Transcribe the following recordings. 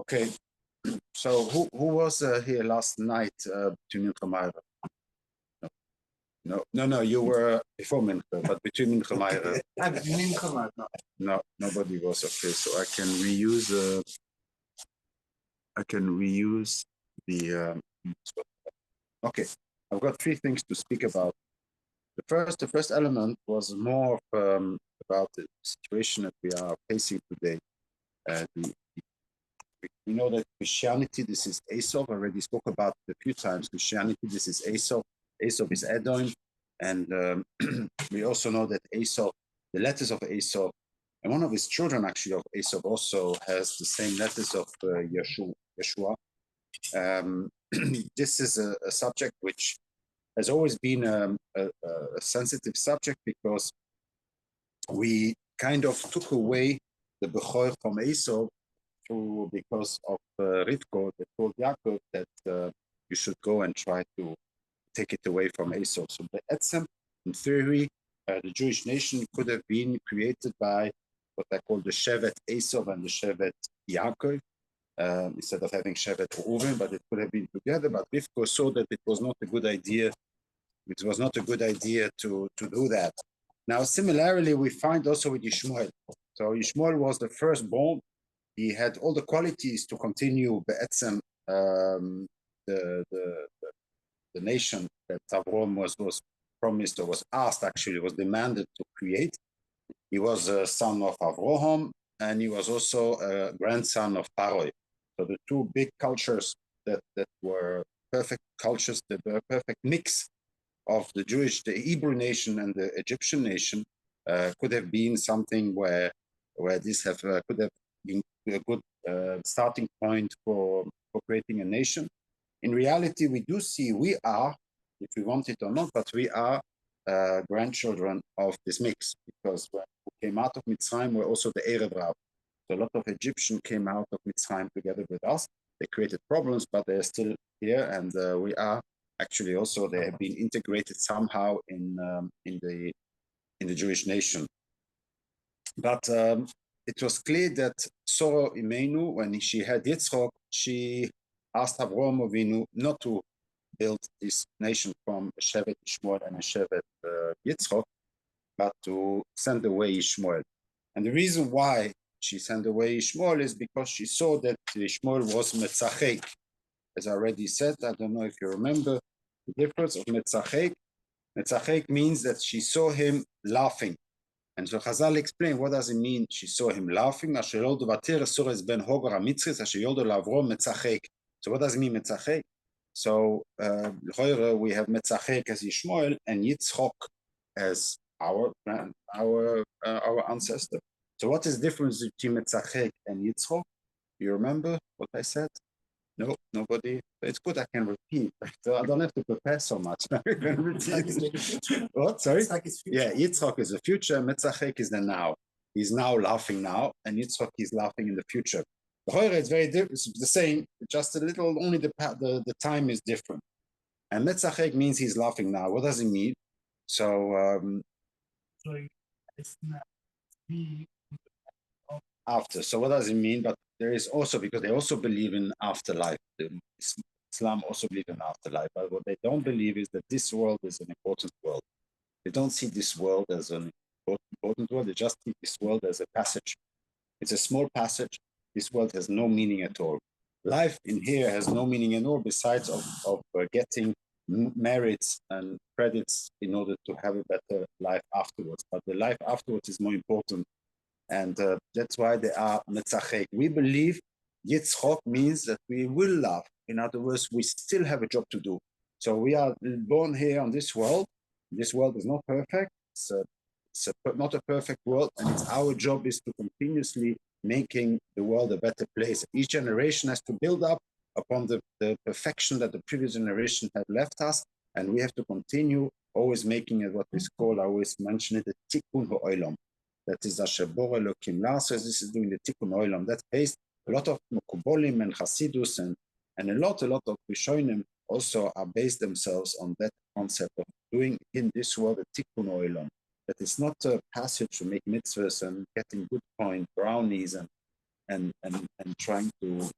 Okay, so who was here last night between Mincha Ma'ariv? No, you were before Mincha, but between Mincha and Ma'ariv. No, nobody was. Okay, so I can reuse the. Okay, I've got three things to speak about. The first element was more about the situation that we are facing today. We know that Christianity, this is Esau. I already spoke about it a few times. Christianity, this is Esau. Esau is Edom. And we also know that Esau, the letters of Esau, and one of his children actually of Esau also has the same letters of Yeshua. This is a subject which has always been a sensitive subject because we kind of took away the Bechor from Esau because of Rivko that told Yaakov that you should go and try to take it away from Esau. So Be'etzem, in theory, the Jewish nation could have been created by what I call the Shevet Esau and the Shevet Yaakov, instead of having Shevet Reuven, but it could have been together. But Rivko saw that it was not a good idea. It was not a good idea to do that. Now, similarly, we find also with Yishmael. So Yishmael was the firstborn. He had all the qualities to continue Be'etzem, the nation that Avraham was promised or was asked, actually, was demanded to create. He was a son of Avraham, and he was also a grandson of Paroi. So the two big cultures that were perfect cultures, that were a perfect mix of the Hebrew nation and the Egyptian nation, could have been something where this could have been a good starting point for creating a nation. In reality, we do see we are, if we want it or not, but we are grandchildren of this mix, because when we came out of Mitzrayim, we're also the Erev Rav. So a lot of Egyptians came out of Mitzrayim together with us. They created problems, but they're still here, and we are actually also, they have been integrated somehow in the Jewish nation. But it was clear that Sora Imenu, when she had Yitzchok, she asked Avraham Avinu not to build this nation from a Shevet Ishmael and a Shevet Yitzchok, but to send away Ishmael. And the reason why she sent away Ishmael is because she saw that Ishmael was Metzachek. As I already said, I don't know if you remember the difference of Metzachek. Metzachek means that she saw him laughing. And so Chazal explained, what does it mean she saw him laughing? So what does it mean Metzachek? So we have Metzachek as Yishmael and Yitzchok as our ancestor. So what is the difference between Metzachek and Yitzchok? You remember what I said? No, nobody. It's good I can repeat. So I don't have to prepare so much. I can repeat. What? Sorry? It's like yeah, Yitzchok is the future, Metzachek is the now. He's now laughing now, and Yitzchok is laughing in the future. The Hoyer is very different. It's the same, just a little, only the time is different. And Metzachek means he's laughing now. What does it mean? So, it's not after. So what does it mean? But there is also, because they also believe in afterlife. Islam also believe in afterlife. But what they don't believe is that this world is an important world. They don't see this world as an important world. They just see this world as a passage. It's a small passage. This world has no meaning at all. Life in here has no meaning at all besides of getting merits and credits in order to have a better life afterwards. But the life afterwards is more important. And that's why they are Metzachek. We believe Yitzchok means that we will laugh. In other words, we still have a job to do. So we are born here on this world. This world is not perfect. It's not a perfect world. And it's our job is to continuously making the world a better place. Each generation has to build up upon the perfection that the previous generation had left us. And we have to continue always making it what we call, I always mention it, the tikkun ha'olam. That is Asher Bore Elokim La'asos. This is doing the Tikkun Olam. That's based a lot of Mekubolim and Hasidus and a lot of Rishonim also are based themselves on that concept of doing in this world a Tikkun Olam. That it's not a passage to make mitzvahs and getting good point brownies and trying to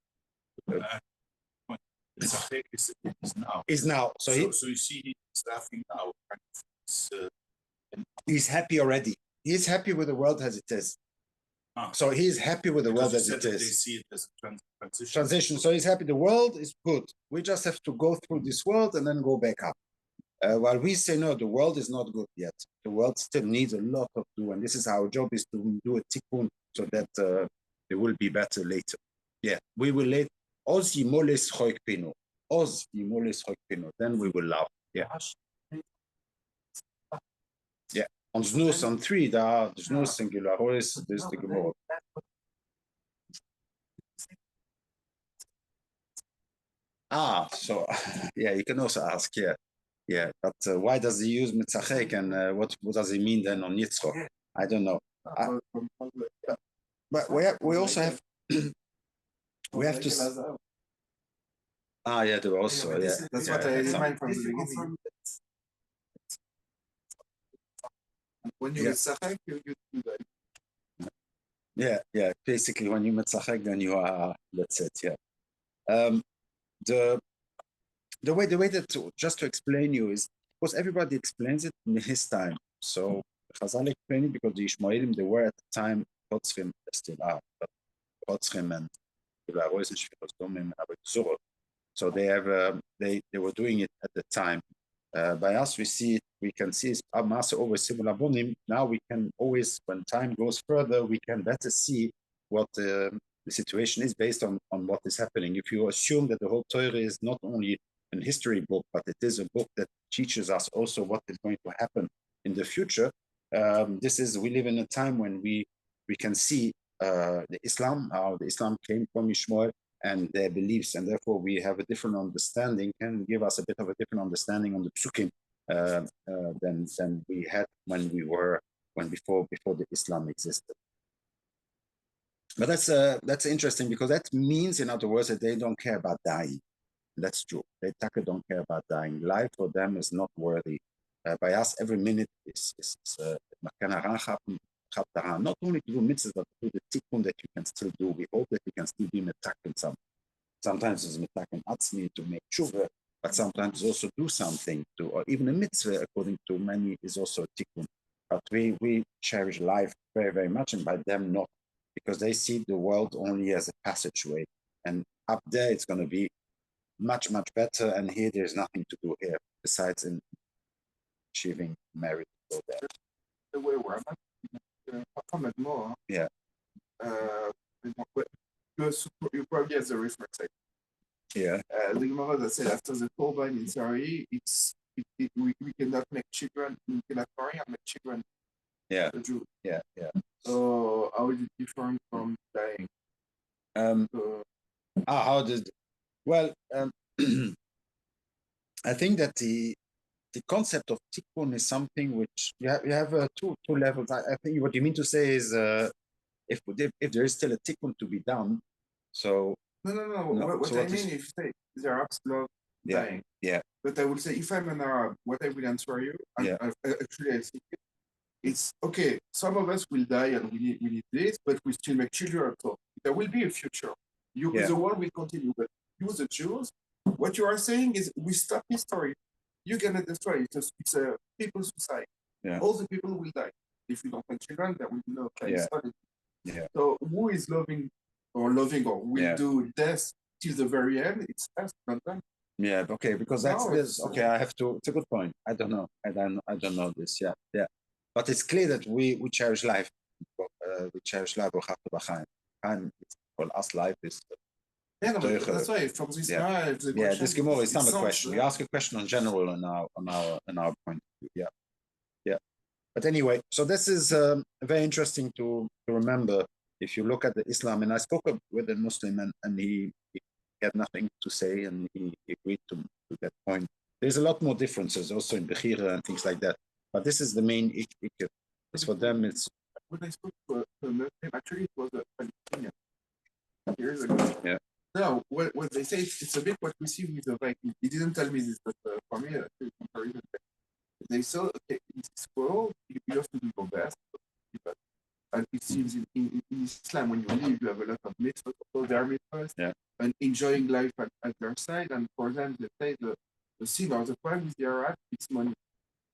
Is now. So you see, he's laughing now. He's happy already. He's happy with the world as it is. So he's happy with the world as it is. They see it as a transition. So he's happy. The world is good. We just have to go through this world and then go back up. While we say, no, the world is not good yet. The world still needs a lot of do. And this is our job, is to do a tikkun so that it will be better later. Yeah, we will let Oz yimoles choikpino. Oz yimoles choikpino. Then we will love. Yeah. Yeah. On Znus, on 3, there's no singular. Always there's the Gemara. So yeah, you can also ask, yeah, but why does he use mitzachek, and what does he mean then on Yitzchok? I don't know. But we also have we have to. Yeah, there also, yeah. That's what I remind from the beginning. When you mitzachek, you do that. Yeah. Basically, when you mitzachek, then you are. That's it. Yeah. The way that, just to explain you, is because everybody explains it in his time. So Chazal explained it because the Ishmaelim, they were at the time Kotzrim, still are, but Kotzrim and so they have they were doing it at the time. By us, we can see Masa over similar bonim. Now we can always, when time goes further, we can better see what the situation is based on what is happening. If you assume that the whole Torah is not only an history book, but it is a book that teaches us also what is going to happen in the future, we live in a time when we can see the Islam, how the Islam came from Ishmael and their beliefs, and therefore we have a different understanding, can give us a bit of a different understanding on the psukim than we had when before the Islam existed. But that's interesting, because that means, in other words, that they don't care about dying. That's true. They don't care about dying. Life for them is not worthy. By us, every minute is not only to do mitzvahs, but to do the tikkun that you can still do. We hope that we can still be metakin. Sometimes it's metakin atzmi to make tshuva, but sometimes also do something or even a mitzvah, according to many, is also a tikkun. But we cherish life very, very much, and by them not, because they see the world only as a passageway, and up there it's going to be much, much better, and here there's nothing to do here besides in achieving merit. The way we're more. Yeah. You probably as a reference. Yeah. The Gemara that said after the Korban in Sari, we cannot make children, we cannot marry and make children. Yeah. Yeah. So how is it different from dying? How did? Well, I think that the concept of tikkun is something which you have two levels. I think what you mean to say is if there is still a tikkun to be done, so no. What I mean, if the Arabs love dying, but I will say, if I'm an Arab, what I will answer you, actually I think it's okay. Some of us will die and we need this, but we still make children. So there will be a future. The world will continue, but you, the Jews, what you are saying is we stop history. You cannot destroy it. It's a people's society. Yeah. All the people will die. If you don't have children, there will be no child study. Yeah. So who is loving or will do death till the very end? It's us, not them. Yeah. Okay. Because that's okay. I have to. It's a good point. I don't know. I don't know this. Yeah. But it's clear that we cherish life. We cherish life. And for us, life is. That's why from this this Gemara is not a question. We ask a question in general on our point of view. Yeah. But anyway, so this is very interesting to remember. If you look at the Islam, and I spoke with a Muslim, and he had nothing to say, and he agreed to that point. There's a lot more differences also in Bechira and things like that. But this is the main issue. It's for them. It's when I spoke to a Muslim, actually it was a Palestinian years ago. Yeah. No, what they say, it's a bit what we see with the Viking. He didn't tell me this, but for me, they saw, okay, in this world, you have to do your best. and it seems in Islam, when you live, you have a lot of mitzvahs, also their mitzvahs, and enjoying life at their side. And for them, they say the sin or the problem with the Arabs, it's money.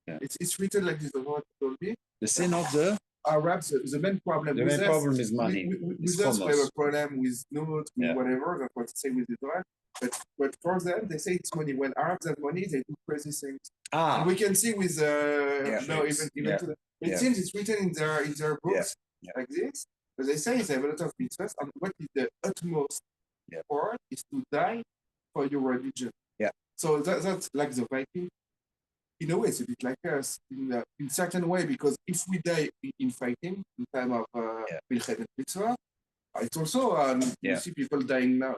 Yeah. It's written like this, the word told me. The sin of the Arabs, the main problem. The main problem is money. With us, we have a problem with notes, with whatever. That's what they say with Israel. But for them, they say it's money. When Arabs have money, they do crazy things. And we can see with even to the, it seems it's written in their books like this. But they say they have a lot of mitzvahs, and what is the utmost part is to die for your religion. Yeah. So that's like the Viking. In a way, it's a bit like us in certain way, because if we die in fighting in time of Milchemet Mitzvah, it's also you see people dying now.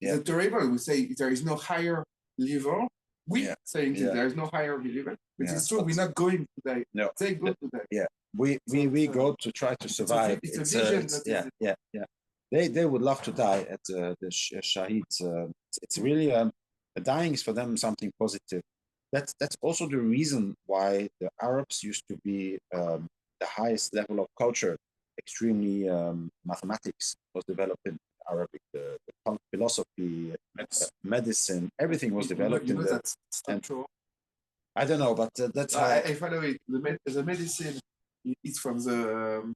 It's terrible. We say there is no higher level. We saying there is no higher level, but it's true. We're not going to die. No. They go to die. Yeah, we go to try to survive. It's a vision. They would love to die at the Shaheeds. It's really dying is for them something positive. That's also the reason why the Arabs used to be the highest level of culture. Extremely mathematics was developed in Arabic, the philosophy, medicine, everything was developed in the. That's not true. I don't know, but that's how I follow it. The medicine is from the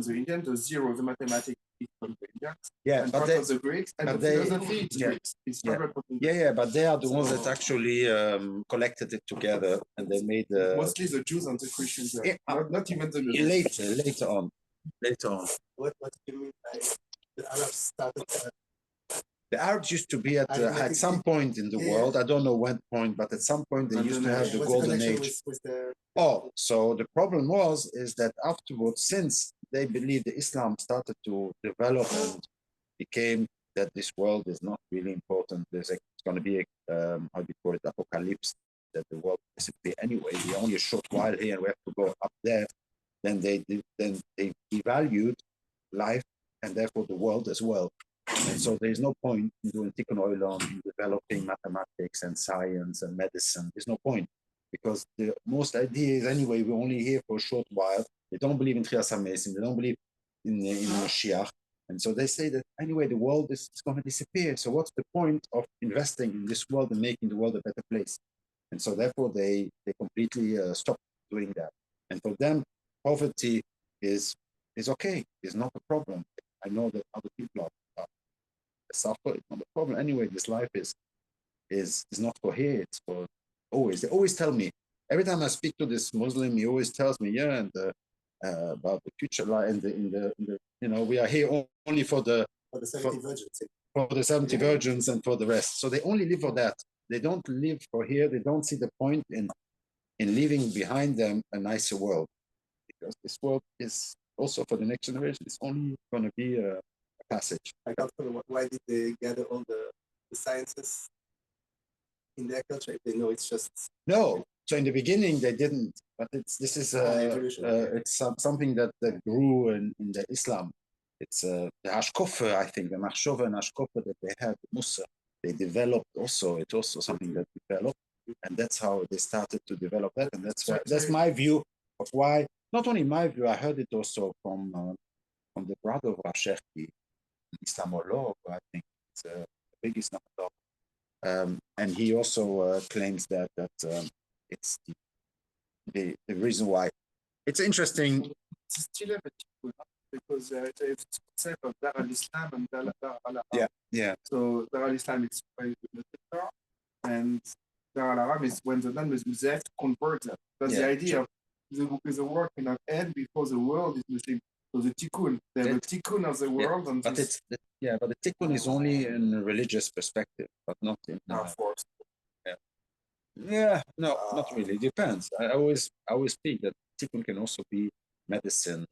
Indian. The zero, the mathematics is from the Indians. Yeah, and but part of the Greeks, and the philosophy is Greeks. It's but they are the ones that actually collected it together, and they made mostly the Jews and the Christians. Not even the later on. What do you mean by the Arabs started? The Arabs used to be at some point in the world. I don't know what point, but at some point they used to have the golden age. So the problem is that afterwards, since they believed that Islam started to develop and became that this world is not really important. It's going to be how do you call it, apocalypse, that the world will disappear anyway. We're only a short while here, and we have to go up there. Then they devalued life and therefore the world as well. And so there is no point in doing tikkun olam, developing mathematics and science and medicine. There's no point, because the most idea is anyway we're only here for a short while. They don't believe in Trias HaMesim. They don't believe in Mashiach. And so they say that anyway the world is going to disappear. So what's the point of investing in this world and making the world a better place? And so therefore they completely stop doing that. And for them, poverty is okay. It's not a problem. I know that other people are suffer. It's not a problem. Anyway, this life is not for here. It's for always. They always tell me, every time I speak to this Muslim, he always tells me, about the future life and we are here only for the 70 virgins. For the 70 virgins and for the rest. So they only live for that. They don't live for here. They don't see the point in leaving behind them a nicer world, because this world is also for the next generation. It's only going to be a passage. I can't know why did they gather all the sciences in their culture if they know it's just no. So in the beginning they didn't, but it's something that grew in the Islam. It's the hashkofa, I think, the machshova and hashkofa that they had, Musa, they developed also. It's also something that developed, and that's how they started to develop that. And that's my view of why. Not only my view, I heard it also from the brother of Rashefki, Islamolog. I think it's the biggest Islamolog, and he also claims that it's the reason why. It's interesting. It's still because it's concept of Dar al-Islam and Dar al-Arab. Yeah. So Dar al-Islam is the sector, and Dar al-Arab is when the non-Muslims have to convert them. That's the idea of the world cannot end before the world is Muslim. So the tikkun, the tikkun of the world. And but but the tikkun is only in a religious perspective, but not in. Force. No, not really. It depends. I always speak that tikkun can also be medicine,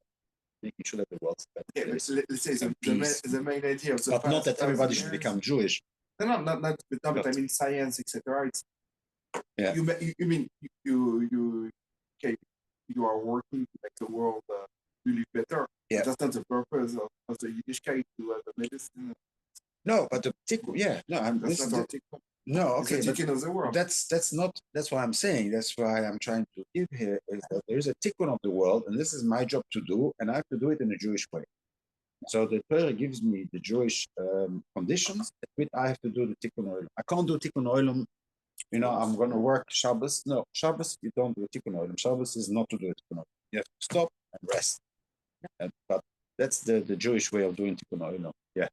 making sure that the world's better. Let's say the main idea of the but not that everybody should become Jewish. No, but I mean science, etc. It's you mean you are working to make the world really better. Yeah. That's not the purpose of the Yiddishkeit to have the medicine. No, but the tikkun, that's not our tikkun. No, okay, it's the tikkun of the world. That's not. That's what I'm saying. That's why I'm trying to give here is that there is a tikkun of the world, and this is my job to do, and I have to do it in a Jewish way. So the Torah gives me the Jewish conditions with I have to do the tikkun olam. I can't do tikkun olam. I'm going to work Shabbos. No, Shabbos you don't do tikkun olam. Shabbos is not to do tikkun olam. You have to stop and rest. But that's the Jewish way of doing tikkun olam. Yeah.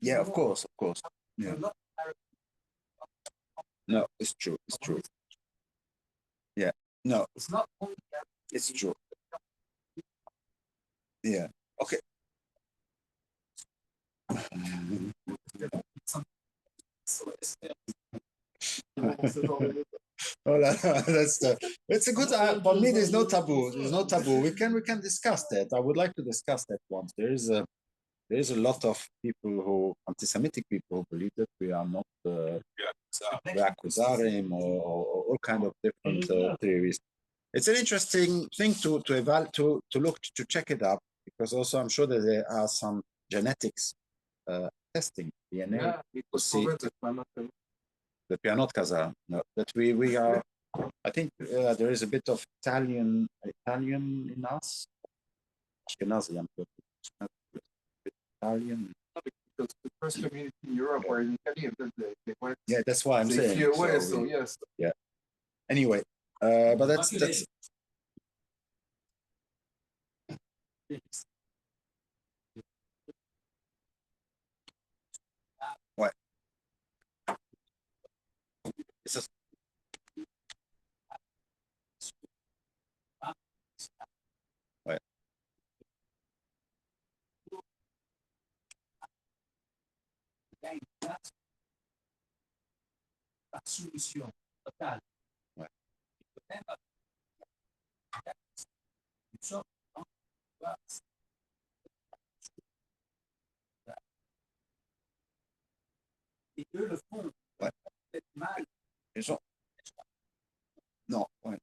Yeah, of course. Yeah. No, it's true. Yeah. No, it's not only that. It's true. Yeah. Okay. Oh, it's a good. For me, there's no taboo. There's no taboo. We can discuss that. I would like to discuss that once. There is a lot of people anti-Semitic people who believe that we are not Akuzarim or all kind of different theories. It's an interesting thing to look to check it up because also I'm sure that there are some genetics testing DNA to see the Pianot Kazar. No, that we are. I think there is a bit of Italian in us. Ashkenazi, I'm Italian. Because the first community in Europe were in Italy, and then they went. Yeah, that's why I'm saying. Flew away, so yes. Yeah. Anyway, but that's. Ouais. Ça... Ouais. La solution totale. Ouais. Et eux le font peut-être mal. Les gens. Non, ouais.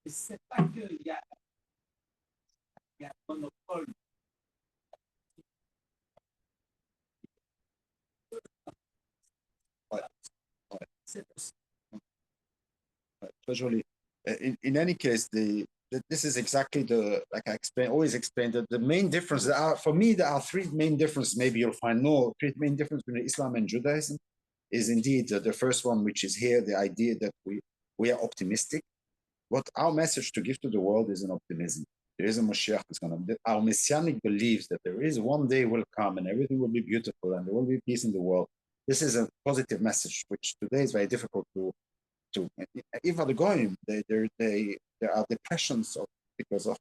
Et c'est pas qu'il y a un monopole. Ouais. Ouais. C'est très joli. In any case, this is exactly like I always explain that the main difference for me there are three main differences. Maybe you'll find more. Three main differences between Islam and Judaism is indeed the first one, which is here the idea that we are optimistic. What our message to give to the world is an optimism. There is a Mashiach who's going to. Our messianic believes that there is one day will come and everything will be beautiful and there will be peace in the world. This is a positive message, which today is very difficult to. Even the goyim, there are depressions because of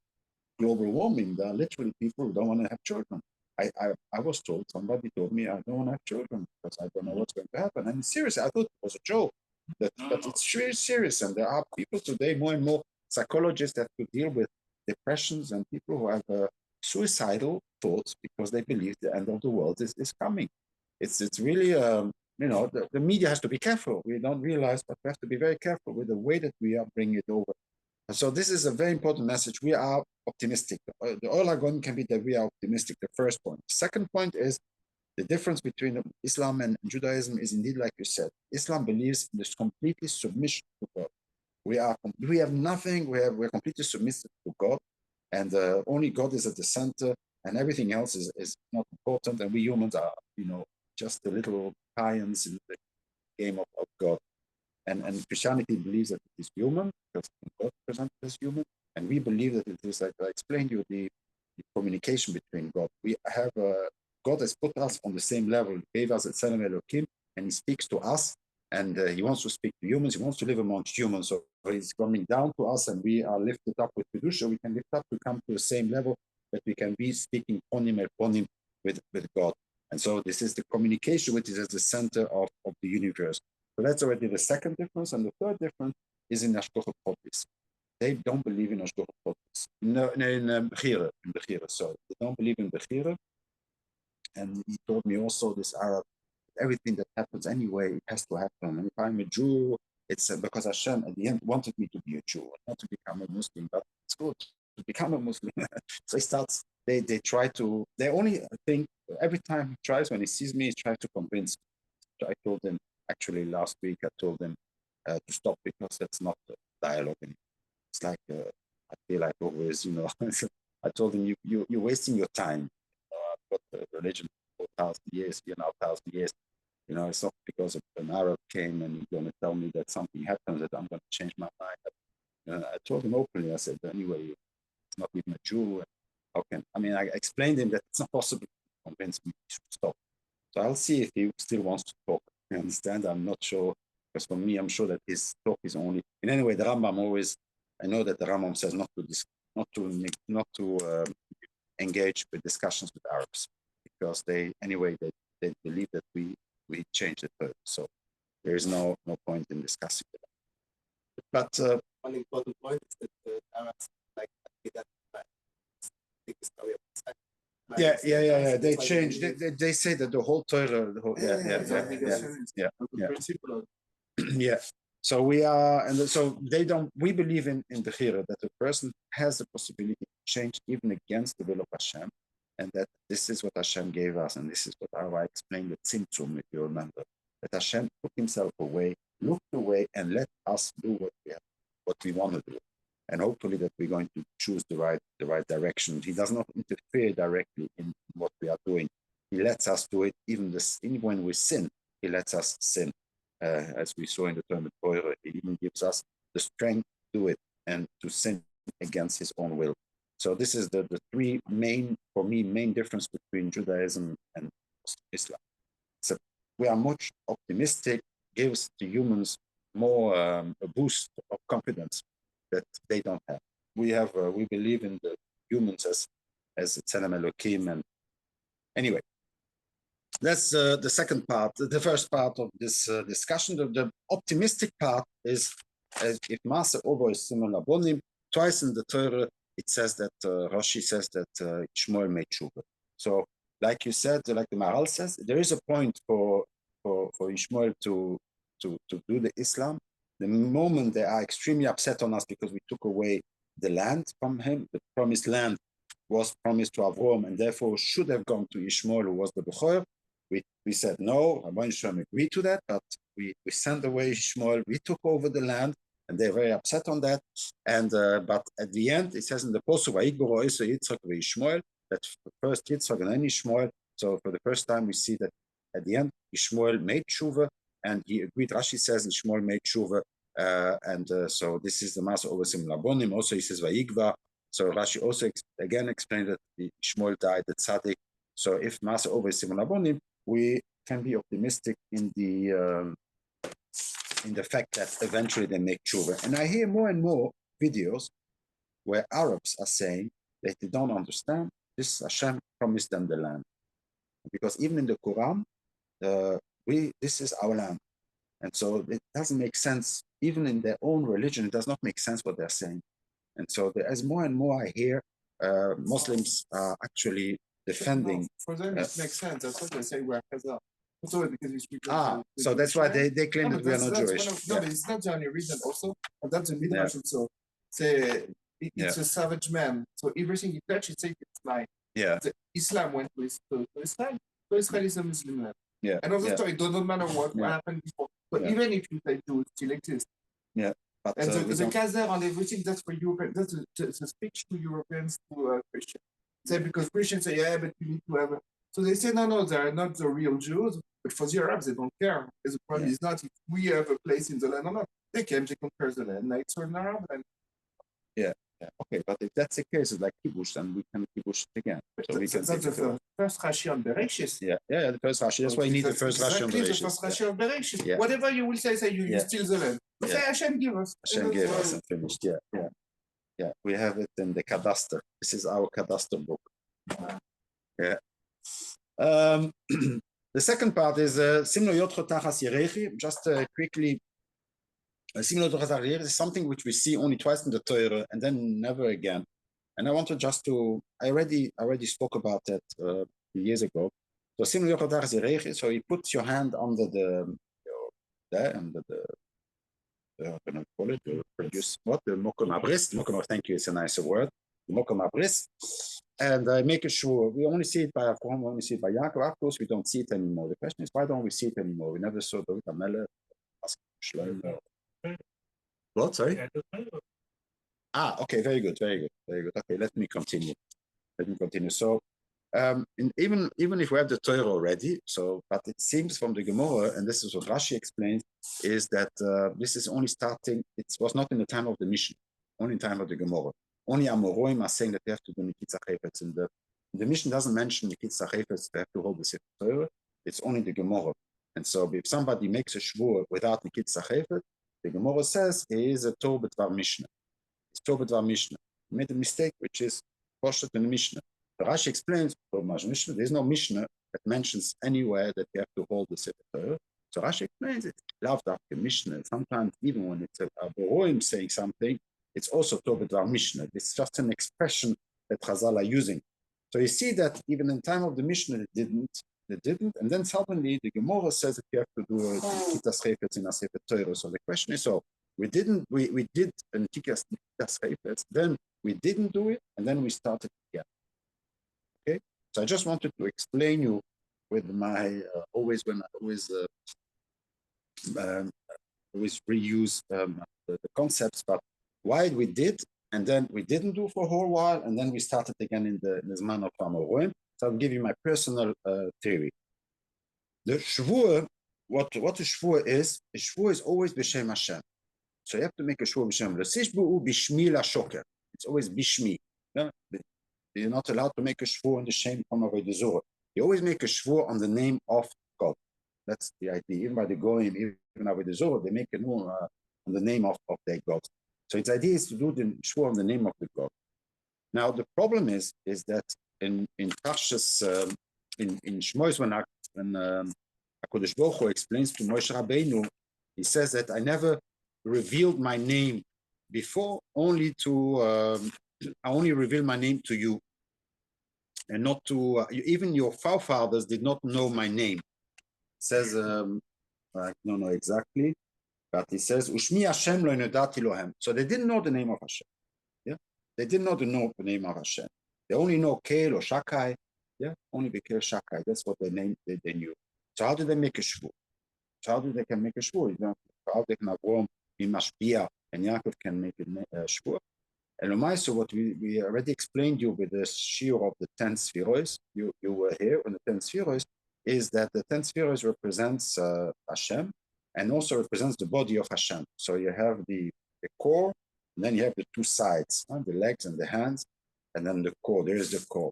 global warming. There are literally people who don't want to have children. I was told, somebody told me I don't want to have children because I don't know what's going to happen. And seriously, I thought it was a joke, but it's really serious. And there are people today, more and more psychologists that could deal with depressions and people who have suicidal thoughts because they believe the end of the world is coming. It's really the media has to be careful. We don't realize, but we have to be very careful with the way that we are bringing it over. So this is a very important message. We are optimistic. The Oil Agon can be that we are optimistic, the first point. The second point is the difference between Islam and Judaism is indeed like you said. Islam believes in this completely submission to God. We have nothing, we're completely submissive to God, and only God is at the center, and everything else is not important, and we humans are, just the little pawns in the game of God. And Christianity believes that it is human, because God presented as human, and we believe that it is, like I explained to you, the communication between God. We have God has put us on the same level, gave us a Tzelem Elokim, and He speaks to us, and He wants to speak to humans. He wants to live amongst humans. So He's coming down to us, and we are lifted up with Kedusha. We can lift up to come to the same level that we can be speaking ponim el ponim with God. And so this is the communication which is at the center of the universe. So that's already the second difference. And the third difference is in Ashkocha Protis. They don't believe in Ashkocha Protis. No, in Bechira, sorry. They don't believe in Bechira. And he told me also, this Arab, everything that happens anyway, it has to happen. And if I'm a Jew, it's because Hashem at the end wanted me to be a Jew, not to become a Muslim, but it's good to become a Muslim. So he starts, they try to, they only think, every time he tries, when he sees me, he tries to convince me. So I told him, actually last week, I told him to stop because that's not the dialogue anymore. It's like, I feel like always, I told him, you're wasting your time. I've got the religion for 4,000 years, 1,000 years. It's not because an Arab came and he's going to tell me that something happens that I'm going to change my mind. I told him openly, I said, anyway, it's not even a Jew. I explained to him that it's not possible to convince me he should stop. So I'll see if he still wants to talk. You understand? I'm not sure, because for me, I'm sure that his talk is only, in any way, the Rambam always, I know that the Rambam says not to engage with discussions with Arabs, because they believe that we change the purpose. So there is no point in discussing it. But one important point is that the Arabs like that big story of yeah. They change. They say that the whole Torah, yeah. So we are, and so they don't. We believe in Bechira, that a person has the possibility to change even against the will of Hashem, and that this is what Hashem gave us, and this is what I explained the Tzimtzum, if you remember, that Hashem took himself away, looked away, and let us do what we want to do, and hopefully that we're going to choose the right direction. He does not interfere directly in what we are doing. He lets us do it, even when we sin. He lets us sin. As we saw in the Talmud Torah, it even gives us the strength to do it and to sin against his own will. So this is the three main difference between Judaism and Islam. So we are much optimistic, gives to humans more a boost of confidence that they don't have. We believe in the humans as Tzelem Elokim, and anyway. That's the second part. The first part of this discussion. The optimistic part is if Maser Ovo is similar Bonim. Twice in the Torah it says that Rashi says that Shmuel made tshuva. So, like you said, like the Maharal says, there is a point for Shmuel to do the Islam. The moment they are extremely upset on us because we took away the land from him, the promised land was promised to Avram, and therefore should have gone to Ishmael, who was the Bechor. We said no, Rabban Shem agreed to that, but we sent away Ishmael, we took over the land, and they're very upset on that. And but at the end, it says in the Pasuk, Vayikbaro Esau Yitzchak v'Ishmael, that first Yitzchak and then Ishmael. So for the first time, we see that at the end, Ishmael made tshuva, and he agreed. Rashi says Ishmael made tshuva, so this is the Maser Ovo Sim Labonim. Also, he says Vayikva. So Rashi also again explained that Ishmael died at Tzaddik. So if Maser Ovo Sim Labonim, we can be optimistic in the fact that eventually they make tshuva. And I hear more and more videos where Arabs are saying that they don't understand this. Hashem promised them the land, because even in the Quran, this is our land, and so it doesn't make sense. Even in their own religion, it does not make sense what they're saying. And so as more and more I hear, Muslims are actually defending. For them, it makes sense. That's what they say we're Khazar. So because we speak. So that's why they claim that we are not Jewish. No, but it's not the only reason. Also, and that's the Midrash also. Say it's a savage man. So everything he touches, it's mine. Yeah. Islam went to Israel. So Israel is a Muslim land. Yeah. And also, it doesn't matter what happened before. But even if you say Jews still exist. Yeah. But, and the Khazar and everything, that's for Europeans. That's a speech to Europeans, to Christians. Say because Christians say, yeah, but you need to have. So they say, no, they are not the real Jews. But for the Arabs, they don't care. The problem is not if we have a place in the land or not. They came, they compare the land, like certain Arab land. Yeah. Okay, but if that's the case, it's like kibush, then we can kibush it again. So we can that's the first Rashi on Bereshis. Yeah, the first Rashi. That's why you need the first Rashi on Bereshis. The first Rashi on Bereshis. Yeah. Whatever you will say you steal the land. But say Hashem give us. Hashem gave us and finished. Yeah. We have it in the Kadaster. This is our Kadaster book. Yeah. The second part is Simlo Yotcho Tachas Yerechi. Just quickly, Simlo Yotcho Tachas Yerechi is something which we see only twice in the Torah and then never again. And I wanted just to, I already spoke about that years ago. So Simlo Yotcho Tachas Yerechi, so you put your hand under under how can I call it, produce what, the mokum abris, thank you, it's a nicer word, the mokum abris, and I make sure, we only see it by Avram, we only see it by Yaakov, of course we don't see it anymore. The question is, why don't we see it anymore? We never saw David HaMelech, what, sorry? Okay, very good. Okay, let me continue. So, even if we have the Torah already, but it seems from the Gemara, and this is what Rashi explains, is that this is only starting. It was not in the time of the Mishnah, only in the time of the Gemara. Only Amoroim are saying that they have to do Nekitas Chefetz, and the Mishnah doesn't mention Nekitas Chefetz. They have to hold the Sefer Torah. It's only the Gemara. And so, if somebody makes a shvur without Nekitas Chefetz, the Gemara says he is a Torah B'dvar Mishnah. It's Torah B'dvar Mishnah. He made a mistake, which is poshet in the Mishnah. The Rashi explains, there's no Mishnah that mentions anywhere that you have to hold the Sefer Torah. So Rashi explains it. Lav Dafka Mishnah. Sometimes even when it's a Boroim saying something, it's also Torah B'dvar Mishnah. It's just an expression that Chazal are using. So you see that even in the time of the Mishnah, they didn't, and then suddenly the Gemara says that you have to do a Nekitas Chefetz in a Sefer Torah. So the question is, we did a Nekitas Chefetz, then we didn't do it, and then we started again. Okay, so I just wanted to explain you with my always reuse the concepts, but why we did, and then we didn't do for a whole while, and then we started again in the Zman of Amorim. So I'll give you my personal theory. The shvur, what a shvur is always b'shem Hashem. So you have to make a shvur b'shem. L'sishbu b'shmi l'shoker. It's always b'shmi. Yeah? You're not allowed to make a shvur on the shame from Avodah Zorah. You always make a shvur on the name of God. That's the idea. Even by the Goyim, even Avodah Zorah, they make a new on the name of their God. So its idea is to do the shvur on the name of the God. Now the problem is that in Parshas in Shmois when HaKadosh Baruch Hu explains to Moshe Rabbeinu, he says that I never revealed my name before, only to I only reveal my name to you, and not to even your forefathers did not know my name. It says I don't know exactly, but he says Ushmi Hashem lo nodati lohem. So they didn't know the name of Hashem. Yeah, they didn't know the name of Hashem. They only know Kel or Shakai. Yeah, only the Kel Shakai. That's what they knew. So how do they make a shvur? So how do they can make a shvur? You know, how they can Avram be mashpia and Yaakov can make a shvur? And so what we already explained you with the shiur of the 10 spheroids, you were here on the 10 spheroids, is that the 10 spheroids represents Hashem and also represents the body of Hashem. So you have the core, and then you have the two sides, the legs and the hands, and then the core. There is the core.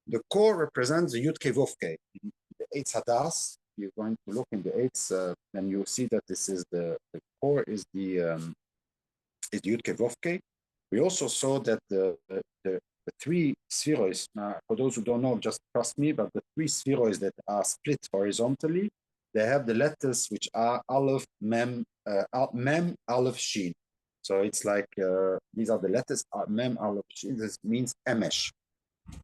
The core represents the Yud Kei Vov Kei. The Eitz Hadas, you're going to look in the Eitz, and you'll see that this is the core is the Yud Kei Vov Kei. We also saw that the three spheroids, for those who don't know, just trust me, but the three spheroids that are split horizontally, they have the letters which are Aleph, Mem, Aleph, Shin. So it's like, these are the letters, Mem, Aleph, Shin. This means Emesh.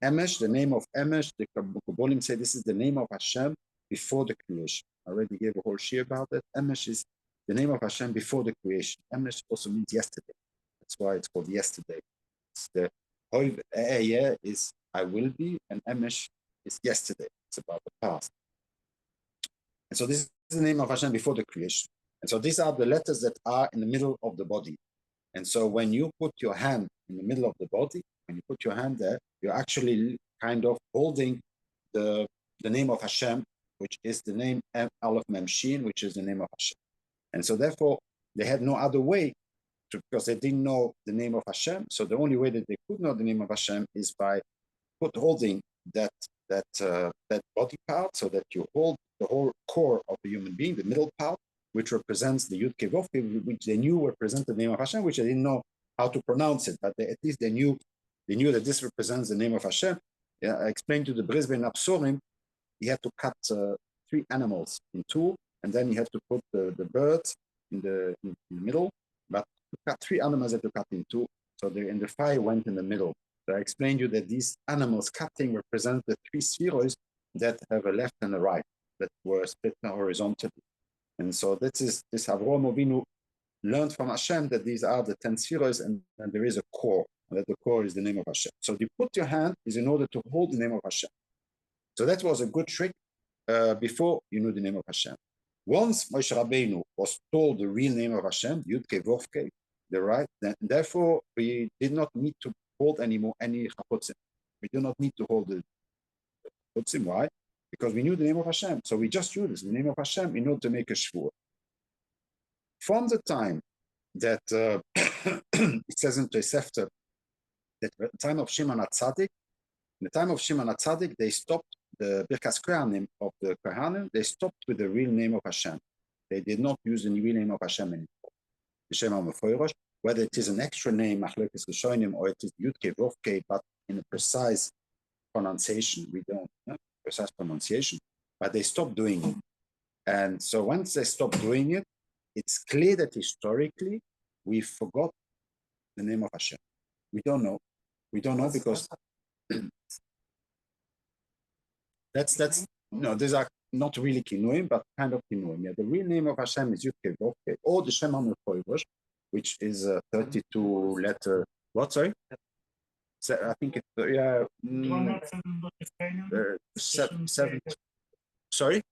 Emesh, the name of Emesh, the Kabbalim say this is the name of Hashem before the creation. I already gave a whole shiur about that. Emesh is the name of Hashem before the creation. Emesh also means yesterday. That's why it's called yesterday. It's the Hoy is I will be, and Emesh is yesterday. It's about the past. And so this is the name of Hashem before the creation. And so these are the letters that are in the middle of the body. And so when you put your hand in the middle of the body, when you put your hand there, you're actually kind of holding the name of Hashem, which is the name Aleph Mem Shin, which is the name of Hashem. And so therefore, they had no other way because they didn't know the name of Hashem. So the only way that they could know the name of Hashem is by holding that body part, so that you hold the whole core of the human being, the middle part, which represents the Yud Kei Vov Kei, which they knew represents the name of Hashem, which they didn't know how to pronounce it, but at least they knew that this represents the name of Hashem. Yeah, I explained to the Brisbane Absorim, you have to cut 3 animals in 2, and then you have to put the birds in the middle, but to cut 3 animals that you cut in 2, so the fire went in the middle. So I explained to you that these animals cutting represent the 3 spheroids that have a left and a right, that were split horizontally. And so this Avraham Avinu learned from Hashem that these are the 10 spheres, and there is a core, and that the core is the name of Hashem. So you put your hand is in order to hold the name of Hashem. So that was a good trick before you knew the name of Hashem. Once Moshe Rabbeinu was told the real name of Hashem, Yud-Kei Vov-Kei, the right, then therefore we did not need to hold anymore any chapotzim. We do not need to hold the chapotzim. Why? Because we knew the name of Hashem. So we just used the name of Hashem in order to make a shvur. From the time that it says in Tosefta that at the time of Shimon HaTzadik, in the time of Shimon HaTzadik, they stopped the Birkas Kohanim of the Kohanim, they stopped with the real name of Hashem. They did not use the real name of Hashem anymore. Whether it is an extra name, Machlokes Rishonim, or it is Yud-Kei Vov-Kei, but in a precise pronunciation, we don't know, precise pronunciation, but they stopped doing it. And so once they stopped doing it, it's clear that historically we forgot the name of Hashem. We don't know. We don't know because that's no, these are not really kinuim, but kind of kinuim. Yeah, the real name of Hashem is Yud-Kei Vov-Kei, or the Shem HaMeforesh, which is a 32 letter. What? Sorry. So I think it's seven. Sorry.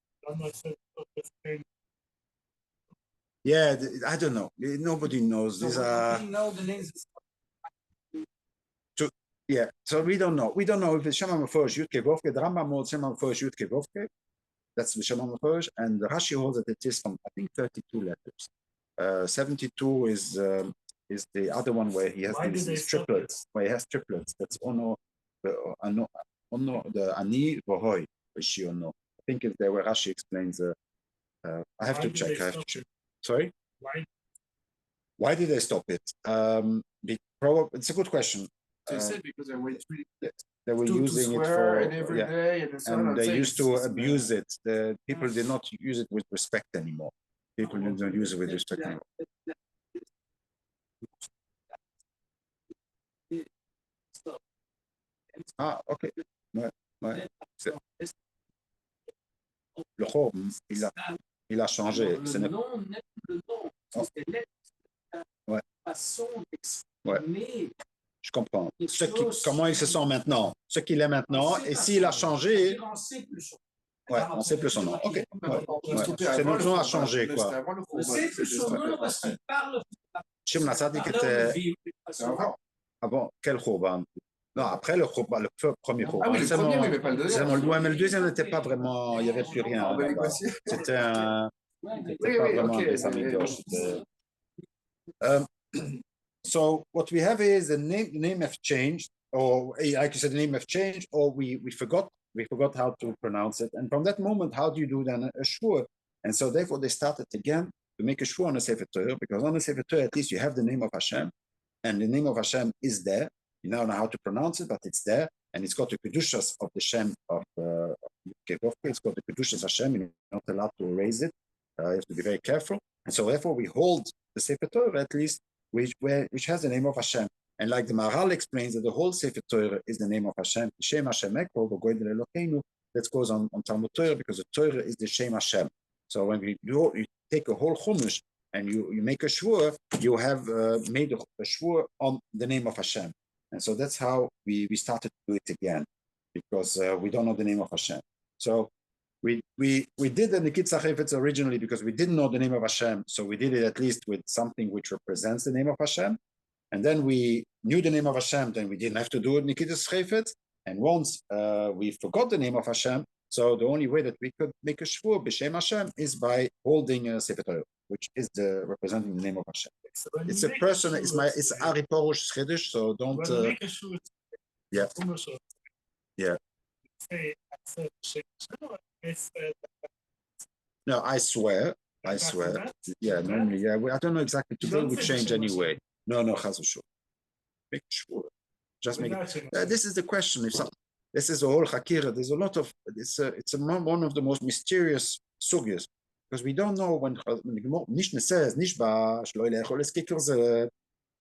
Yeah, I don't know. Nobody knows. These are. Yeah, so we don't know. We don't know if it's Shem HaMeforesh Yud-Kei Vov-Kei. The Rambam holds Shem HaMeforesh Yud-Kei Vov-Kei. That's the Shem HaMeforesh, and the Rashi holds that it is from I think 32 letters. 72 is the other one where he has these triplets. Where he has triplets. That's Ono, the Ani Vohoi, which you know. I think if there were Rashi explains. I have to check. Sorry. Why did they stop it? It's a good question. They said because they were using it for every day and they used to abuse it. The people did not use it with respect anymore. People don't use it with respect anymore. Ok. Ouais. Le Chor, il a changé. Le nom n'est plus le nom. C'est la façon d'exprimer. Je comprends. Comment il se sent maintenant, ce qu'il est maintenant, et s'il a changé. Ouais, on sait plus son nom. Ok. C'est notre nom a changé, quoi. On sait plus son nom parce qu'il parle. Shimon HaTzadik était. Ah bon, quel Chorban? Non, après le premier Chorban. Ah oui, le premier, oui, mais pas le deuxième. Ouais, mais le deuxième n'était pas vraiment. Il n'y avait plus rien. C'était un. C'était pas vraiment un Besamidosh. So what we have is the name have changed, or like you said, the name have changed, or we forgot how to pronounce it. And from that moment, how do you do then a shvur? And so therefore they started again to make a shvur on a Sefer Torah, because on the Sefer Torah at least you have the name of Hashem, and the name of Hashem is there. You now know how to pronounce it, but it's there, and it's got the kedushas of the Shem of it's got the kedushas Hashem. You're not allowed to erase it. You have to be very careful. And so therefore we hold the Sefer Torah at least, which has the name of Hashem. And like the Maharal explains that the whole Sefer Torah is the name of Hashem. Shem Hashem Ekro, V'goydel Elokeinu, that goes on Talmud Torah, because the Torah is the Shem Hashem. So when you take a whole Chumash and you make a shvur, you have made a shvur on the name of Hashem. And so that's how we started to do it again, because we don't know the name of Hashem. So we did the Nekitas Chefetz originally because we didn't know the name of Hashem, so we did it at least with something which represents the name of Hashem. And then we knew the name of Hashem, then we didn't have to do it Nekitas Chefetz. And once we forgot the name of Hashem, so the only way that we could make a shvur b'Shem Hashem is by holding a Sefer Torah, which is representing the name of Hashem. It's a person. It's Ari Porush Chiddush, so don't. Yeah. Yeah. No, I swear. Yeah, normally, yeah. I don't know exactly. Today we change anyway. No, Chaz v'shur. Make sure. Just make it. This is the question. This is a whole Hakira. There's a lot of. It's one of the most mysterious sugyas, because we don't know when the Mishnah says Nishba shlo ilechol eskikr zeh.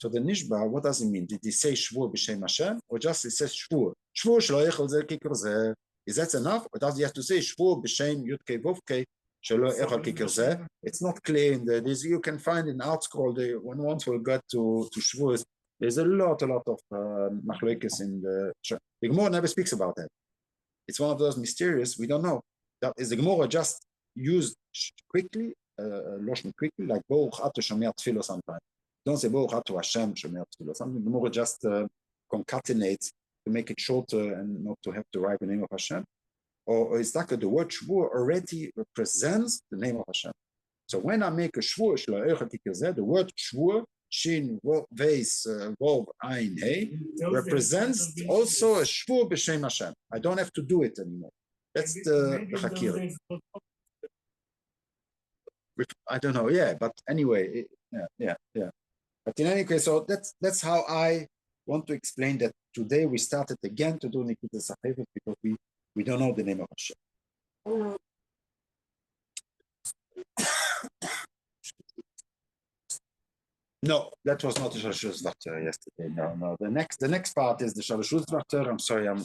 So the Nishba, what does it mean? Did he say Shvur b'Shem Hashem, or just it says Shvur? Shvur shlo ilechol zeh kikr zeh. Is that enough, or does he have to say Shvur b'Shem Yud-Kei Vov-Kei It's not clear in this. You can find in ArtScroll, when once we get to Shavuos, there's a lot of machlokes in the Gemara never speaks about that. It's one of those mysterious, we don't know. That is the Gemara just used quickly, Loshen quickly, like Baruch Ato Shomer Tefiloh sometimes. Don't say Baruch Ato Hashem Shomer Tefiloh. Something the Gemara just concatenates to make it shorter and not to have to write the name of Hashem. Or it's like the word Shvuah already represents the name of Hashem. So when I make a Shvuah, the word Shvuah, Shin, Veis, Vov, Ein, Hey, represents also a Shvuah b'Shem Hashem. I don't have to do it anymore. That's the Hakir. I don't know, but anyway, yeah. But in any case, so that's how I want to explain that today we started again to do Nekitas because we don't know the name of Hashem. No, that was not the Shalosh Vachter yesterday. No. The next part is the Shalosh Vachter. I'm sorry, I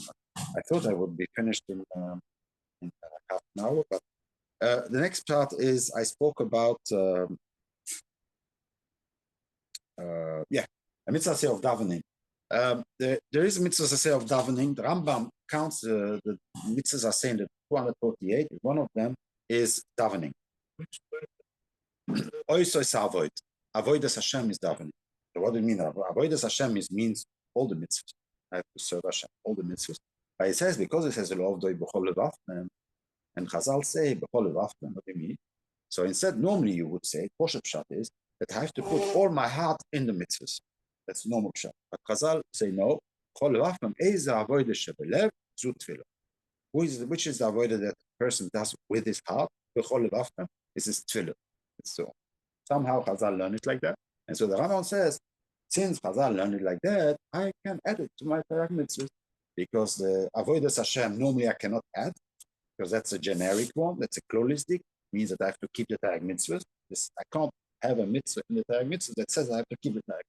thought I would be finished in half an hour, but the next part is I spoke about a mitzvah of davening. There is a mitzvah of davening. The Rambam counts the mitzvahs are saying that 248. One of them is davening. Avodas Hashem is davening. So what do you mean? Avodas Hashem means all the mitzvahs. I have to serve Hashem, all the mitzvahs. But it says because it says the law of doi b'chol levavtem, and Chazal say b'chol levavtem. What do you mean? So instead, normally you would say Poshet Pshat is that I have to put all my heart in the mitzvahs. That's normal Pshat. But Chazal say no. B'chol levavtem is avodah shebelev zu tefillah. Which is the avodah that the person does with his heart? B'chol levavtem is his tefillah. So somehow Chazal learned it like that. And so the Rambam says, since Chazal learned it like that, I can add it to my Torah mitzvahs. Because the Avodas Hashem, normally I cannot add, because that's a generic one, that's a klolistic, means that I have to keep the Torah mitzvahs. I can't have a mitzvah in the Torah mitzvah that says I have to keep the Torah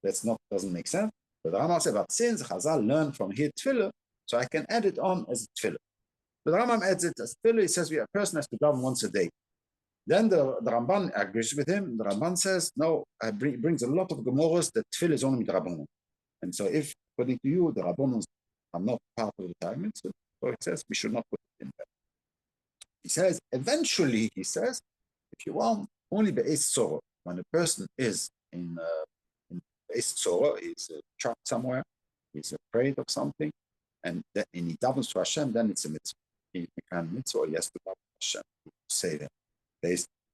mitzvah. Doesn't make sense. But the Rambam said, but since Chazal learned from here Tefiloh, so I can add it on as Tefiloh. But the Rambam adds it as Tefiloh. He says a person has to daven once a day. Then the Ramban agrees with him. The Ramban says, no, brings a lot of Gemaras that Tefilah is only Midrabanan. And so if, according to you, the Rabbanans are not part of the time, so it says we should not put it in there. He says, eventually, if you want, only Be'ez Tzorah, when a person is in Be'ez Tzorah, he's trapped somewhere, he's afraid of something, and he davens to Hashem, then it's a mitzvah. He can mitzvah, he has to daven to Hashem to say that.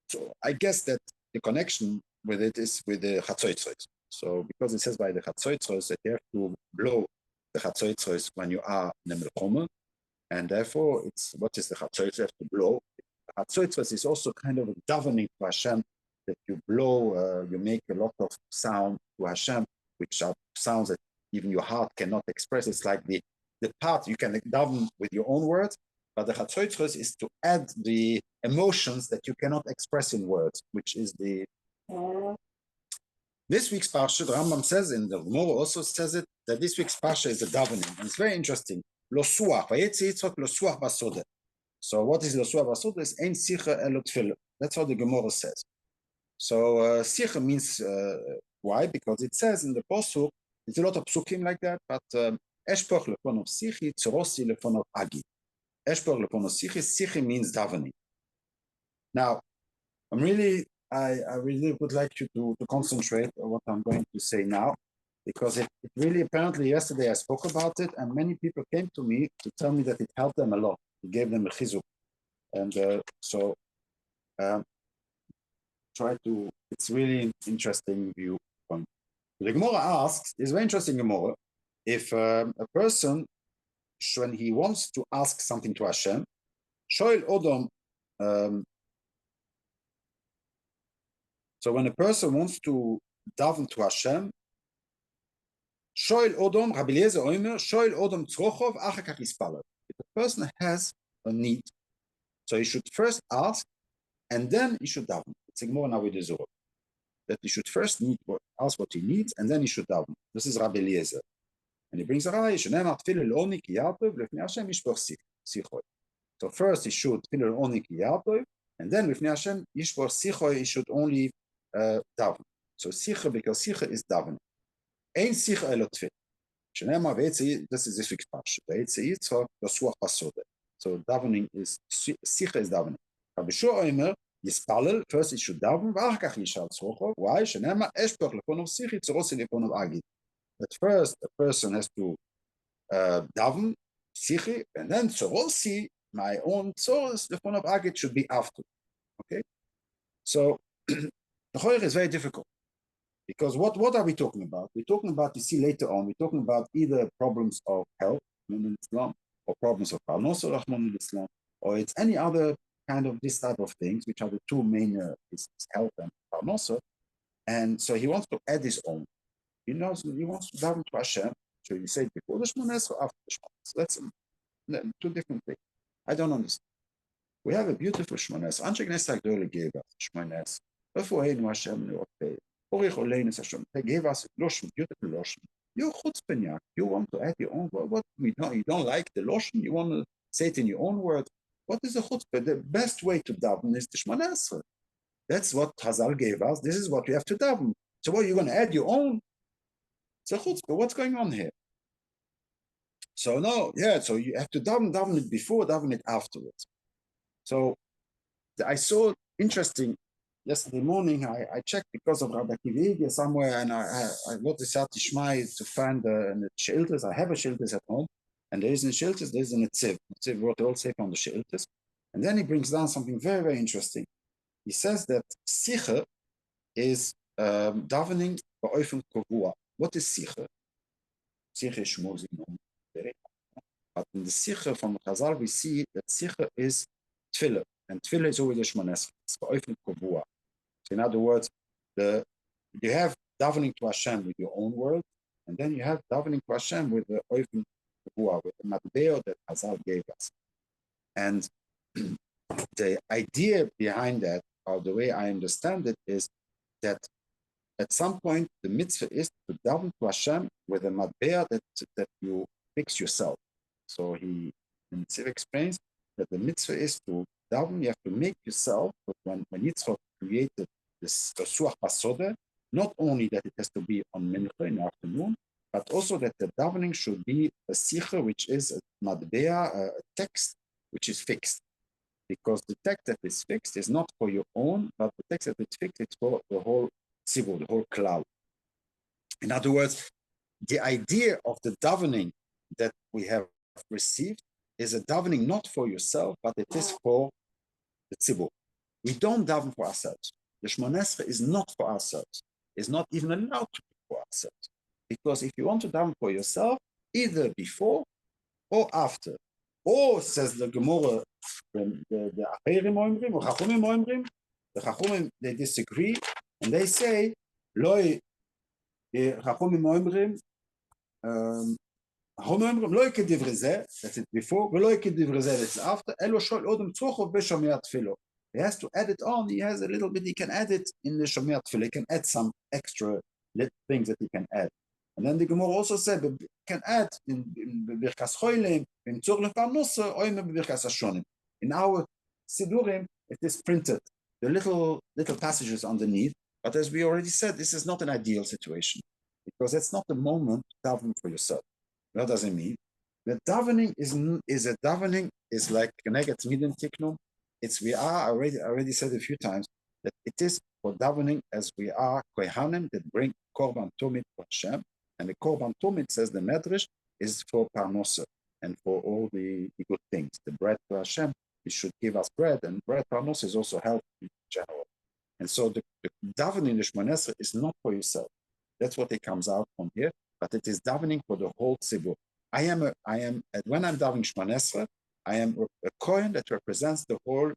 So I guess that the connection with it is with the Chatzotzros. So because it says by the Chatzotzros that you have to blow the Chatzotzros when you are in the Melchoma, and therefore what is the Chatzotzros you have to blow? The Chatzotzros is also kind of a davening to Hashem, that you blow, you make a lot of sound to Hashem, which are sounds that even your heart cannot express. It's like the part you can daven with your own words, but the Chatzotzros is to add the emotions that you cannot express in words, which is the... This week's Parsha, the Rambam says, in the Gemara also says it, that this week's Parsha is a davening, and it's very interesting. Lo suach, vayetzi Yitzchak lo suach basodeh. So what is lo suach basodeh? It's ein sicha elo tefilah. That's what the Gemara says. So sicha means, why? Because it says in the Pasuk, there's a lot of psukim like that, but eshpoch lepon of sichi, tzorosi lepon of agi. Eshpoch lepon of sichi, sichi means davening. Now, I really would like you to concentrate on what I'm going to say now, because it really, apparently yesterday I spoke about it, and many people came to me to tell me that it helped them a lot. It gave them a chizuk. And it's really interesting view. The Gemara asks, it's very interesting Gemara, if a person, when he wants to ask something to Hashem, shoel odom, so when a person wants to daven to Hashem, shoel odom, Rabbi Eliezer Omer, shoel odom tzrochov, achar kach yispalel. If a person has a need, so he should first ask, and then he should daven. It's a Gemara now with the Zohar, that he should first ask what he needs, and then he should daven. This is Rabbi Eliezer. And he brings a raya, shenemar tefillah l'oni ki yatov, lefnei Hashem yishpoch sichot. So first he should tefillah l'oni ki yatov, And then with Hashem, Yishbor Sicha, he should only daven. So Sicha, because Sicha is davening. Ein Sicha elo tefillah. Shenema ve'etzi, this is a fixed parsha. Ve'etzi yitzchak, yasuach basode. So davening is, Sicha is davening. Rabbi Shua Omer, Yispalel, first he should daven, v'ach kach yishal tzrocho. Why? Shenema eshpech leponov sichi, tzorosi leponov agid. At first, a person has to daven, sichi, and then tzorosi, my own tzoros, leponov agid should be after. Okay? So, the choyer is very difficult. Because what are we talking about? We're talking about, you see later on, we're talking about either problems of health in Islam, or problems of parnosa rahman in Islam, or it's any other kind of this type of things, which are the two main, is health and parnosa. And so he wants to add his own. He knows he wants to daven to Hashem. So you say before the Shmones or after the Shmones. That's two different things. I don't understand. We have a beautiful Shmones. Anshe Knesset Gdole gave us Shmones. Before Hashem, they gave us lotion, beautiful lotion. You're chutzpah. You want to add your own word. What we know, you don't like the lotion. You want to say it in your own word. What is the chutzpah? The best way to daven is the Shemona Esrei. That's what Chazal gave us. This is what we have to daven. So what, you're going to add your own? It's a chutzpah. What's going on here? So no, yeah. So you have to daven it before, daven it afterwards. So I saw interesting. Yesterday morning, I checked because of Rabbi Kivigia somewhere, and I got the Sati Shmai to find the Sheiltas. I have a Sheiltas at home, and there isn't Sheiltas, there isn't a Netziv. Netziv wrote all safe on the Sheiltas. And then he brings down something very, very interesting. He says that Sicha is davening ba'ofen kovua. What is Sicha? Sicha is shmozing. But in the Sicha from Chazal, we see that Sicha is Tefiloh, and Tefiloh is always a Shemona Esrei. It's ba'ofen kovua. So in other words, you have davening to Hashem with your own words, and then you have davening to Hashem with the oifen with the matbeo that Hazal gave us. And the idea behind that, or the way I understand it, is that at some point the mitzvah is to daven to Hashem with a matbeo that you fix yourself. So the mitzvah explains that the mitzvah is to daven, you have to make yourself, but when Yitzchak created this suach pasode, not only that it has to be on mincha in the afternoon, but also that the davening should be a sicha, which is a matbea, a text which is fixed. Because the text that is fixed is not for your own, but the text that is fixed is for the whole tzibur, the whole cloud. In other words, the idea of the davening that we have received is a davening not for yourself, but it is for the tzibur. We don't daven for ourselves. The Shemona Esrei is not for ourselves. It's not even allowed to be for ourselves. Because if you want to daven for yourself, either before or after. Or, says the Gemara, the Acherim Oimrim, or Chachumim Oimrim, the Chachumim, they disagree, and they say, Loi, Chachumim Oimrim, Loi kedivre zeh, that's it before, Loi kedivre zeh, that's after, Elo shol odem tzrochov b'shomei Tefiloh. He has to add it on. He has a little bit. He can add it in the Shomei Tefiloh. He can add some extra things that he can add. And then the Gemara also said that he can add in Birkas Cholim, in Tzor Lefarnosa, or in Birkas Hashonim. In our Sidurim, it is printed. The little passages underneath. But as we already said, this is not an ideal situation because it's not the moment to daven for yourself. What does it mean? The davening is like Keneget Midin Tiknum. I already said a few times that it is for davening as we are kohanim that bring korban tomid for Hashem, and the korban tomid, says the Medrash, is for parnosa and for all the good things. The bread for Hashem, it should give us bread, and bread parnosa is also health in general. And so the davening the Shemona Esrei is not for yourself. That's what it comes out from here, but it is davening for the whole tzibur. When I'm davening Shemona Esrei, I am a Kohen that represents the whole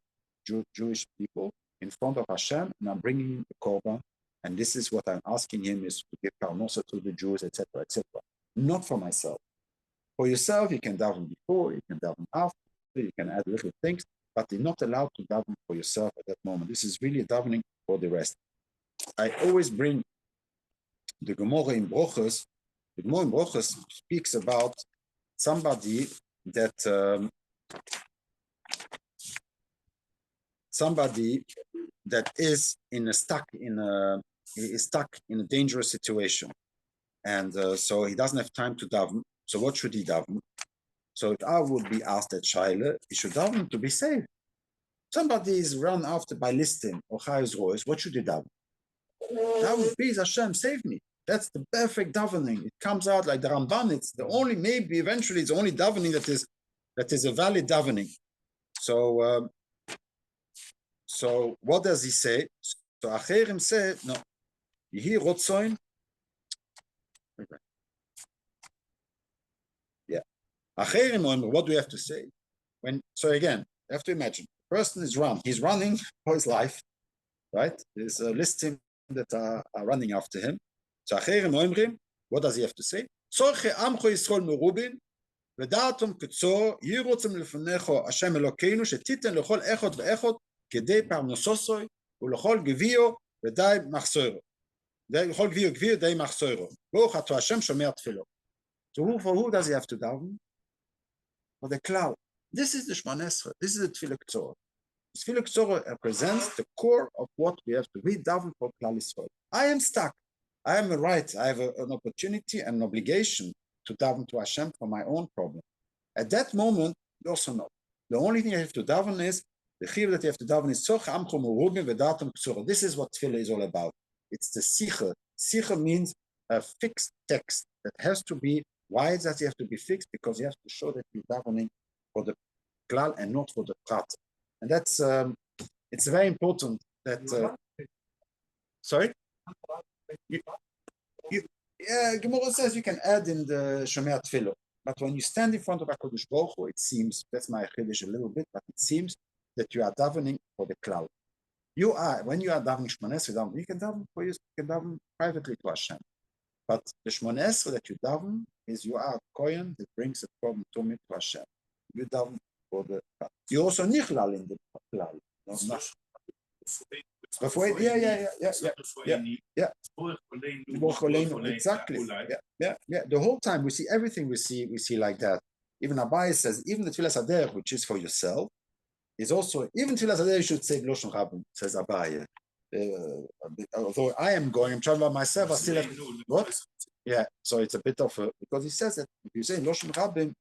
Jewish people in front of Hashem, and I'm bringing him the korban, and this is what I'm asking him is to give parnosa to the Jews, etc., etc. Not for myself. For yourself, you can daven before, you can daven after, you can add little things, but you're not allowed to daven for yourself at that moment. This is really davening for the rest. I always bring the Gemara in Brochus. The Gemara in Brochus speaks about somebody that somebody that is stuck in a dangerous situation, and so he doesn't have time to daven. So what should he daven? So if I would be asked at Shaila, he should daven to be saved. Somebody is run after by listing or Chayos Rois, what should he daven? Daven, please Hashem, save me. That's the perfect davening. It comes out like the Ramban. It's the only, maybe eventually it's the only davening that is a valid davening. So so what does he say? So Acherim say, no, Yehi Rotzoin. Yeah. Acherim, what do we have to say? So again, you have to imagine, the person he's running for his life, right? There's a listing that are running after him. So Acherim Oimrim, what does he have to say? Tzorche Amcho Yisrael Merubin, V'datum Ketzor, Yirotzim Lefanecho Hashem Elokeinu, Shetiten Lechol Echot Ve'echot, Kedei Parnososoi, Ulechol Gevio, V'dai Machsoiro. Lechol Gevio Gevio, Dei Machsoiro. Baruch Ato Hashem Shomer Tefiloh. So for who does he have to daven? For the cloud. This is the Shemon Esrei. This is the Tefilah K'tzorah. The Tefilah K'tzorah represents the core of what we have to read daven for Klal Yisrael. I am stuck. I have a right. I have an opportunity and an obligation to daven to Hashem for my own problem. At that moment, you also know. The only thing you have to daven is, the chiyuv that you have to daven is, Tzorche Amcho Merubin V'datum K'tzorah. This is what Tefilah is all about. It's the sicha. Sicha means a fixed text that has to be. Why does it have to be fixed? Because you have to show that you're davening for the klal and not for the prat. And that's, it's very important that, sorry? Yeah, Gemara says you can add in the Shomer Tefilah. But when you stand in front of HaKadosh Baruch Hu, it seems, that's my chiddush a little bit, but it seems that you are davening for the klal. When you are davening Shemon Esrei, you can daven for you can daven privately to Hashem. But the Shemon Esrei that you daven is you are a kohen that brings a problem to me to Hashem. You daven for the klal. You also nichlal in the klal. Exactly. Yeah. The whole time we see everything we see like that. Even Abai says, even the Tfilas Haderech, which is for yourself, is also, even Tfilas Haderech you should say Loshon Rabbim, says Abai. Although I'm traveling by myself, I still have, what? Yeah, so it's a bit of a, because he says that if you say Loshon Rabbim,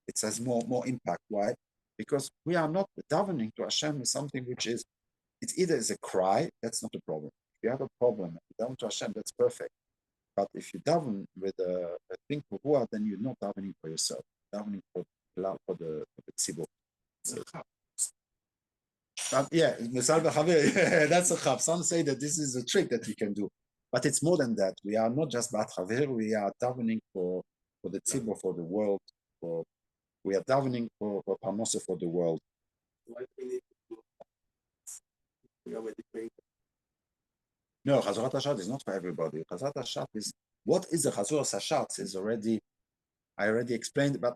it has more impact. Why? Because we are not davening to Hashem is something which is, it's either is a cry, that's not a problem. If you have a problem, you daven to Hashem, that's perfect. But if you daven with a thing for Ruah, then you're not davening for yourself. You're davening for the tzibur. Yeah, that's a chab. Some say that this is a trick that we can do. But it's more than that. We are not just bat chaver, we are davening for the tzibur, for the world. We are davening for parnosa for the world. No, Chazorat Hashat is not for everybody. Chazorat Hashat is, what is the Chazorat Hashat is already, I already explained, but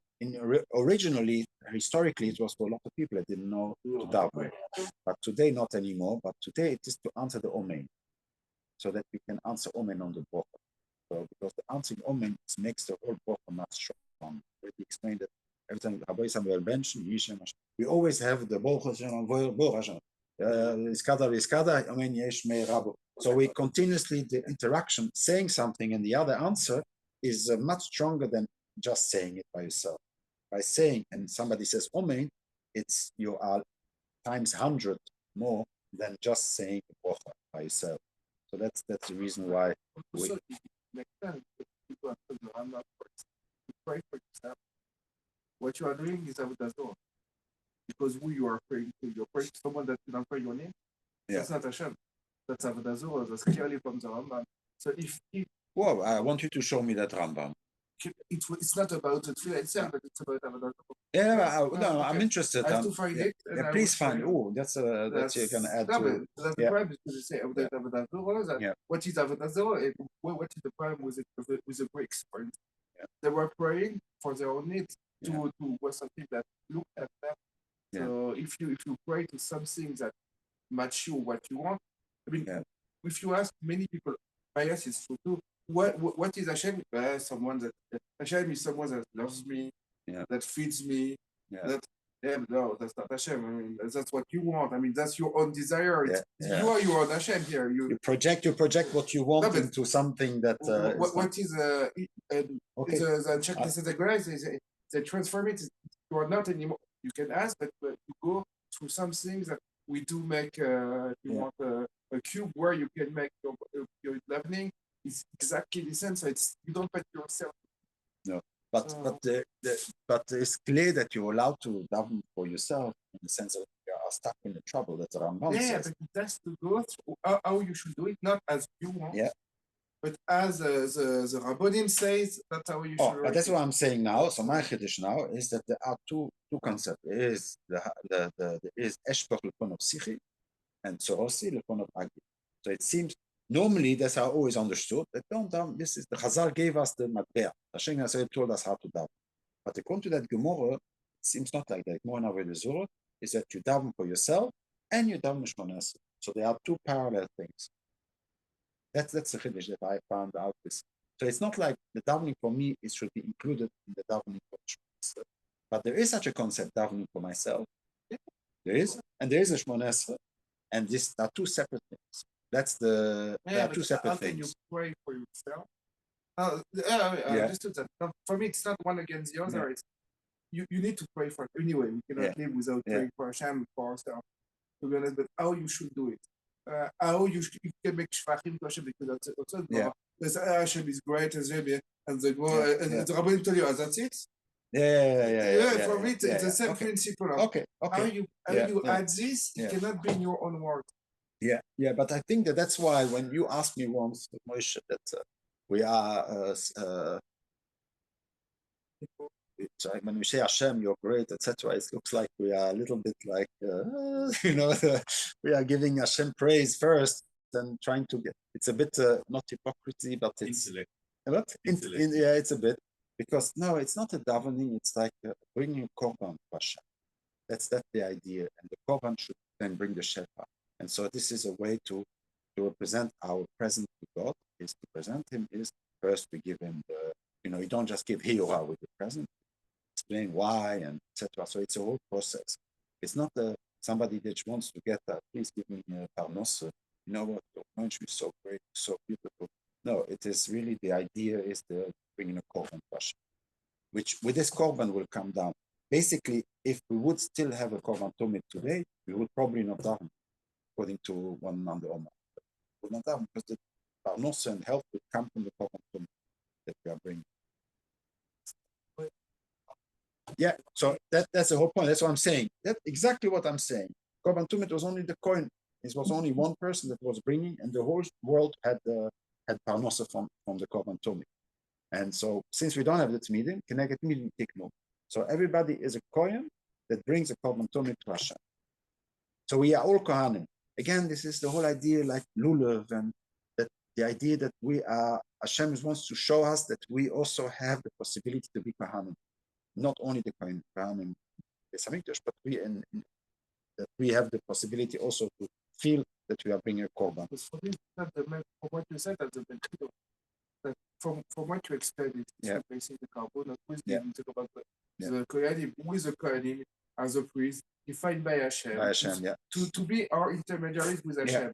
originally, historically, it was for a lot of people that didn't know to daven. But today, not anymore. But today, it is to answer the Omen, so that we can answer Omen on the Bracha. So, because the answering Omen makes the whole Bracha much strong. We explained that every time Rabbi Samuel mentioned, we always have the Bracha Hashem. So we continuously, the interaction, saying something and the other answer is much stronger than just saying it by yourself. By saying, and somebody says Omen, it's you are times 100 more than just saying the bracha by yourself. So that's the reason why we pray for yourself. What you are doing is Avodah, because who you are praying to, you're praying to someone that you don't pray your name. Yeah. That's not Hashem. That's Avodah. That's clearly from the Rambam. So if well, I want you to show me that Rambam. It's not about the tefillah itself, but it's about Avodah. Yeah, no, I'm interested. I have to find it. Yeah, please find. Oh, that's you can add to it. That's the problem, because you say Avodah Zorah. What is Avodah Zorah? What is the problem with the Greeks? For instance, they were praying for their own needs to something that looked at them. So if you pray to something that match you what you want, I mean, if you ask many people, bias is true too. What is Hashem? Someone that Hashem is someone that loves me, that feeds me, that Yeah, but no, that's not Hashem. I mean, that's what you want. I mean, that's your own desire. Yeah. You are your own Hashem here. You project what you want into something that. What is okay. The checklist the grace is they transform it. You are not anymore. You can ask, but you go through some things that we do make. You want a cube where you can make your leveling. It's exactly the same. So it's you don't put yourself. No. But it's clear that you're allowed to daven for yourself in the sense that you are stuck in the trouble that Rambam says. But that's to go through how you should do it, not as you want, but as the Rabbonim says, that's how you should. But that's what I'm saying now. So my chiddush now is that there are two concepts. There is there is Eshbach Lepon of Sichi and Sorosi Lepon of Agi. So it seems. Normally, that's how I always understood that don't daven. This is the Chazal gave us the matbea. Hashem has told us how to daven. But according to that Gemara, it seems not like that. More in our Zorah is that you daven for yourself and you daven Shmonas. So there are two parallel things. That's the chiddush that I found out. This. So it's not like the davening for me it should be included in the davening for Shmonas. But there is such a concept davening for myself. There is, and there is a Shmonas, and these are two separate things. That's there are two separate things. You pray for yourself. I understood that. No, for me, it's not one against the other. It's you need to pray for it anyway. We cannot live without praying for Hashem for ourselves. To be honest, but how you should do it. How you can make shvachim to Hashem because that's also Hashem is great and the Rabbi tell you that's it. For me, it's the same principle. How you add this, it cannot be in your own words. But I think that's why when you asked me once, Moshe, that we are, when we say Hashem, you're great, etc., it looks like we are a little bit like, we are giving Hashem praise first and trying to get, it's a bit, not hypocrisy, but it's, it's a bit, because no, it's not a davening, it's like bringing a korban to Hashem. That's the idea, and the korban should then bring the shefa. And so this is a way to represent our present to God, is to present him is first we give him the, you don't just give Hiyora with the present, explain why and etc. So it's a whole process. It's not somebody that wants to get that, please give me a parnos, you know what, your lunch is so great, so beautiful. No, it is really the idea is the bringing a korban passion, which with this korban will come down. Basically, if we would still have a korban tomid today, we would probably not daven. According to one Nanda Omar. Would not happen because the parnos and health would come from the korban that we are bringing. So that's the whole point. That's what I'm saying. That's exactly what I'm saying. Korban tumit was only the coin. It was only one person that was bringing, and the whole world had parnos from the korban tumit. And so, since we don't have the tmidim, connected tmidim tiknu. So everybody is a kohen that brings a korban tumit to Hashem. So we are all kohanim. Again, this is the whole idea like lulav, and that the idea that we are, Hashem wants to show us that we also have the possibility to be kohanim. Not only the kohanim, but that we have the possibility also to feel that we are bringing a korban. From what you said, from what you explained, it's basically the carbon. We talk about the kohanim, who is the kohanim as a priest, defined by Hashem, to be our intermediaries with Hashem.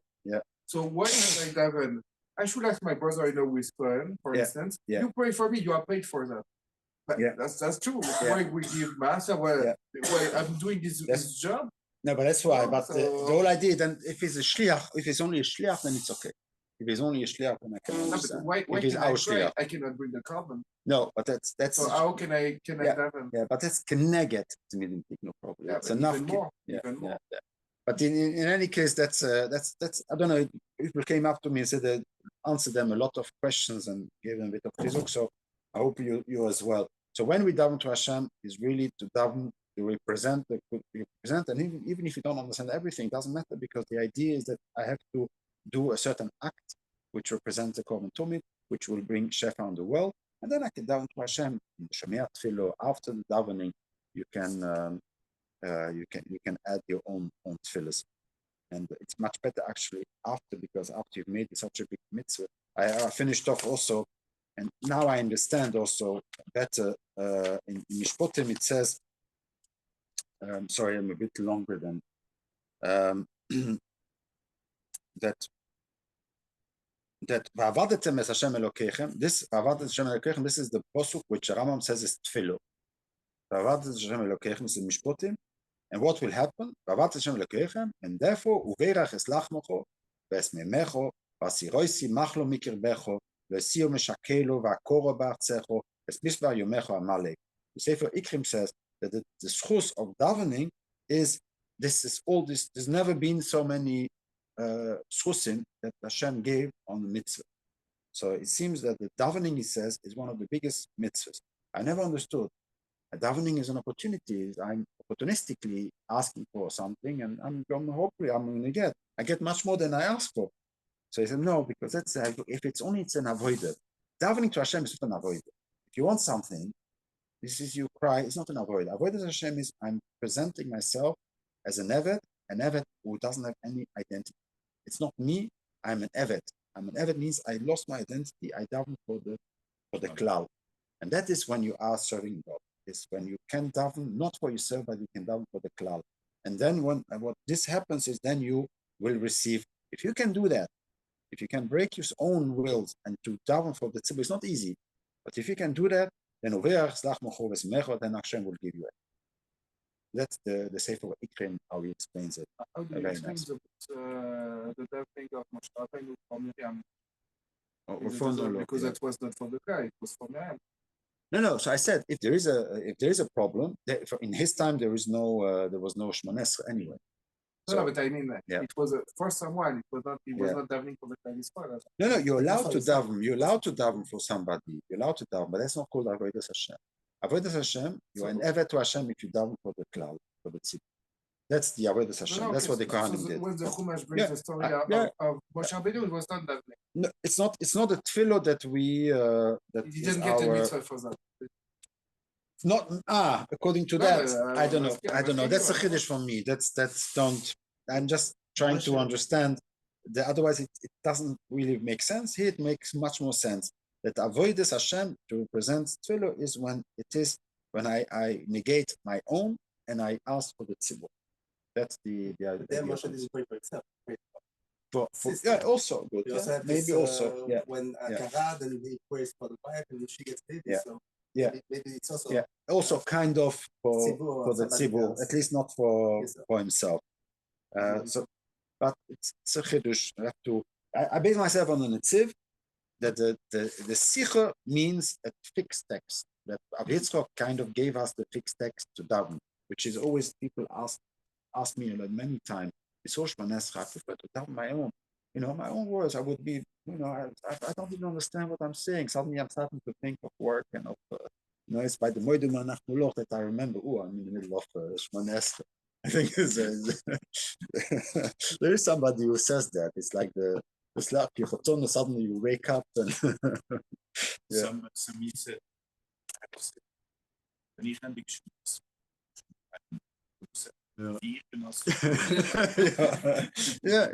So why should I daven? I should ask my brother-in-law who is Kohen, for instance. You pray for me, you are paid for that. But that's true. Why we give mass? Why I'm doing this job? No, but that's why. But the whole idea, then, if it's a shliach, if it's only a shliach, then it's okay. If it's only a shliach, then I can understand. Why can I pray? I cannot bring the carbon. No, but that's. So how can I daven? But that's keneged tmidim tiknu probably. It's enough. Even more. But in any case, that's I don't know. People came up to me and said that answered them a lot of questions and gave them a bit of chizuk. So I hope you as well. So when we daven to Hashem, is really to daven to represent, and even if you don't understand everything, it doesn't matter, because the idea is that I have to do a certain act which represents the korban tumit, which will bring shefa on the world, and then I can daven to Hashem in the Tefiloh. After the davening, you can add your own tefillahs, and it's much better actually after, because after you've made such a big mitzvah. I finished off also, and now I understand also better. In Mishpotim it says sorry, I'm a bit longer than that V'avadetem es Hashem Elokeichem. This V'avadetem Hashem Elokeichem, this is the posuk which Rambam says is Tefiloh. V'avadetem Hashem Elokeichem is in Mishpotim. And what will happen? V'avadetem Hashem Elokeichem, and therefore uveirach es lachmocho v'es memecho v'asiroisi machlo mikirbecho v'esiyo meshakelo v'akoro ba'artzecho v'es mishvar yomecho amalek. The Sefer Ikrim says that the schus of davening is this is all this. There's never been so many schusim that Hashem gave on the mitzvah. So it seems that the davening, he says, is one of the biggest mitzvahs. I never understood. Davening is an opportunity. I'm opportunistically asking for something, and hopefully I'm going to get. I get much more than I ask for. So he said, no, because that's if it's only it's an avoider. Davening to Hashem is not an avoider. If you want something, this is you cry. It's not an avoider. Avoider to Hashem is I'm presenting myself as an eved who doesn't have any identity. It's not me. I'm an eved. I'm an eved means I lost my identity. I daven for the cloud, and that is when you are serving God. It's when you can daven not for yourself, but you can daven for the cloud. And then when what this happens is then you will receive. If you can do that, if you can break your own wills and to daven for the tzibur, it's not easy. But if you can do that, then Hashem will give you it. That's the Sefer Ikrim, how he explains it. How do you explain the davening of Moshe Rabbeinu for Miriam? Because that was not for the guy, it was for Miriam. No. So I said if there is a problem, in his time there was no Shmoneh Esrei anyway. No, but I mean it was for someone. It was not. He was not davening for the Chinese father. No, you're allowed to daven. You're allowed to daven for somebody. You're allowed to daven, but that's not called Avodas Hashem. Avodas Hashem, you are an eved to Hashem if you daven for the cloud, for the tzibur. That's the Avodas Hashem. No, that's what the Kohanim did. When the Chumash brings the story of Moshe Rabbeinu, it was not davening. No, it's not a Tefiloh that we that he didn't get a mitzvah for that. Not according to that, I don't know. That's a chiddush from me. That's don't. I'm just trying to understand. Otherwise, it doesn't really make sense. Here, it makes much more sense. That avodas Hashem to represent Tefiloh is when I negate my own and I ask for the tzibur. That's the idea. Then Moshe didn't pray for himself. Also good. Also maybe this, also when Akara, then he prays for the wife and she gets baby. So maybe it's also also kind of for the tzibur, at least not for himself. But it's a chiddush. I base myself on the netziv that the sicha means a fixed text. That Rav Yitzchok kind of gave us the fixed text to daven, which is always people ask me many times. It's Shmoneh Esrei. I prefer to daven my own. My own words. I would be. I don't even understand what I'm saying. Suddenly I'm starting to think of work and of. It's by the Moedim Anachnuloch that I remember. I'm in the middle of Shmoneh Esrei. I think there is somebody who says that. It's like the slap you suddenly you wake up and Somebody said, yeah.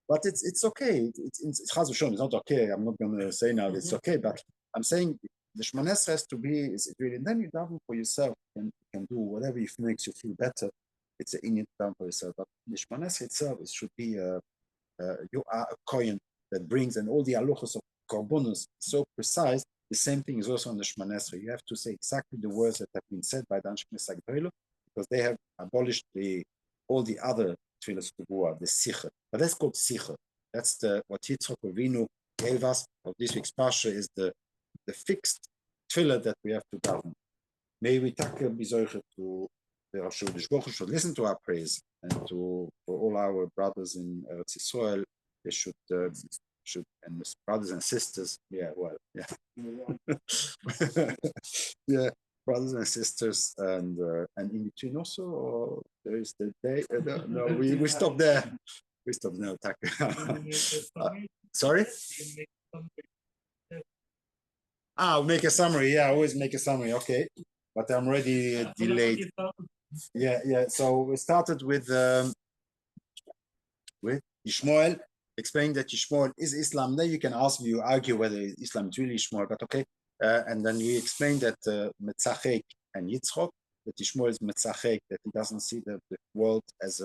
But it's okay. It's not okay. I'm not going to say now it's okay, but I'm saying the Shmoneh Esrei has to be is really. And then you daven for yourself and you can do whatever if it makes you feel better. It's an inyan down for yourself. But the Shmoneh Esrei itself, it should be you are a kohen that brings, and all the halachos of korbanos so precise. The same thing is also on the Shmoneh Esrei. You have to say exactly the words that have been said by the Anshe Knesset Tefiloh, because they have abolished all the other tefillos of the sicha. But that's called sicha. That's what Yitzchok Avinu gave us of this week's parsha is the fixed tefillah that we have to daven. May we be zocher to the Rosh Hashanah should listen to our praise, and for all our brothers in Eretz Yisrael, they should and brothers and sisters, brothers and sisters, and in between also, or there is the day. No, we stop there. We stop now. Sorry. I'll make a summary. I always make a summary. Okay, but I'm already delayed. Yeah. So we started with Yishmael, explaining that Yishmael is Islam. Then you can argue whether Islam is really Yishmael, but okay. And then we explained that Metzachek and Yitzchok, that Ishmael is metzachek, that he doesn't see the world as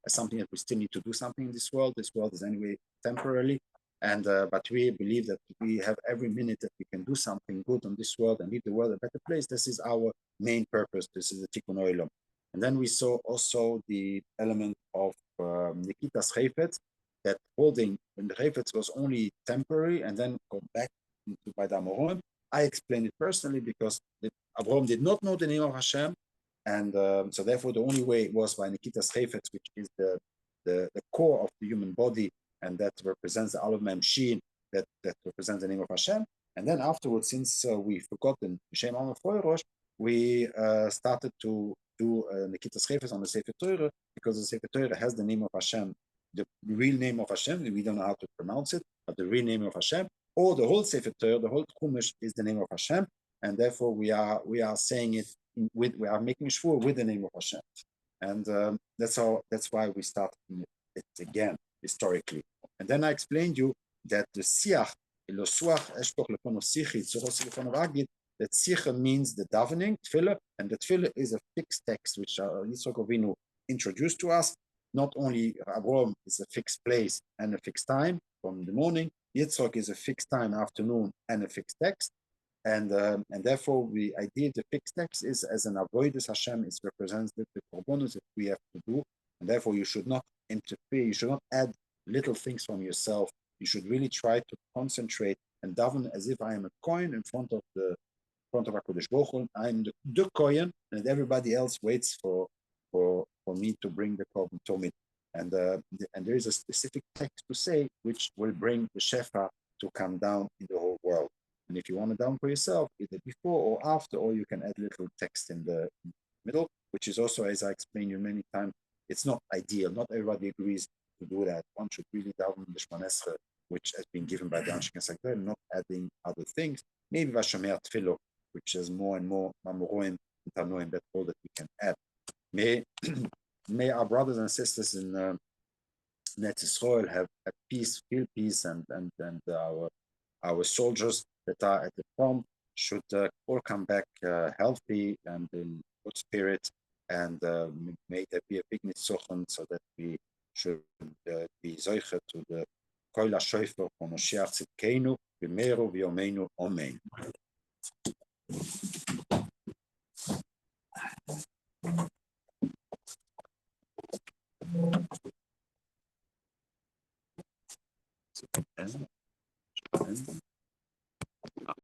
something that we still need to do something in this world. This world is anyway temporarily, and but we believe that we have every minute that we can do something good on this world and leave the world a better place. This is our main purpose. This is the Tikkun Olam. And then we saw also the element of Nekitas Chefetz, that holding when the Chefetz was only temporary and then go back into by the Amorim. I explained it personally because Avraham did not know the name of Hashem, and so therefore the only way was by Nekitas Chefetz, which is the core of the human body, and that represents the Aleph Mem Shin, that represents the name of Hashem. And then afterwards, since we forgotten Shem Am Rosh, we started to do Nekitas Chefetz on the Sefer Torah, because the Sefer Torah has the name of Hashem, the real name of Hashem. We don't know how to pronounce it, but the real name of Hashem, or the whole Sefer Torah, the whole Chumash is the name of Hashem, and therefore we are saying it we are making sure with the name of Hashem, and that's why we started it again historically. And then I explained you that the siach, that sicha means the davening, tefillah, and the tefillah is a fixed text which Yitzchak Avinu introduced to us. Not only Avraham is a fixed place and a fixed time from the morning, Yitzchak is a fixed time afternoon and a fixed text, and therefore the idea of the fixed text is as an avoidus Hashem. It represents the korbanos that we have to do, and therefore you should not interfere. You should not add little things from yourself. You should really try to concentrate and daven as if I am a coin in front of HaKadosh Baruch Hu. I'm the coin, and everybody else waits for me to bring the korban tomid. And there is a specific text to say which will bring the shefa to come down in the whole world. And if you want to down for yourself, either before or after, or you can add little text in the middle, which is also, as I explained you many times, it's not ideal. Not everybody agrees to do that. One should really down the Shemona Esrei, which has been given by the Anshe Kesagder, not adding other things. Maybe Vashamer Tefiloh, which has more and more Mamorim and Tanoim, that all that we can add. May our brothers and sisters in Eretz Yisrael have peace, feel peace, and our soldiers that are at the front should all come back healthy and in good spirit, and may there be a big nitzuchen so that we should be zoiche to the Kol HaShofer from Moshiach Tzidkeinu b'meru v'yomeinu Amen.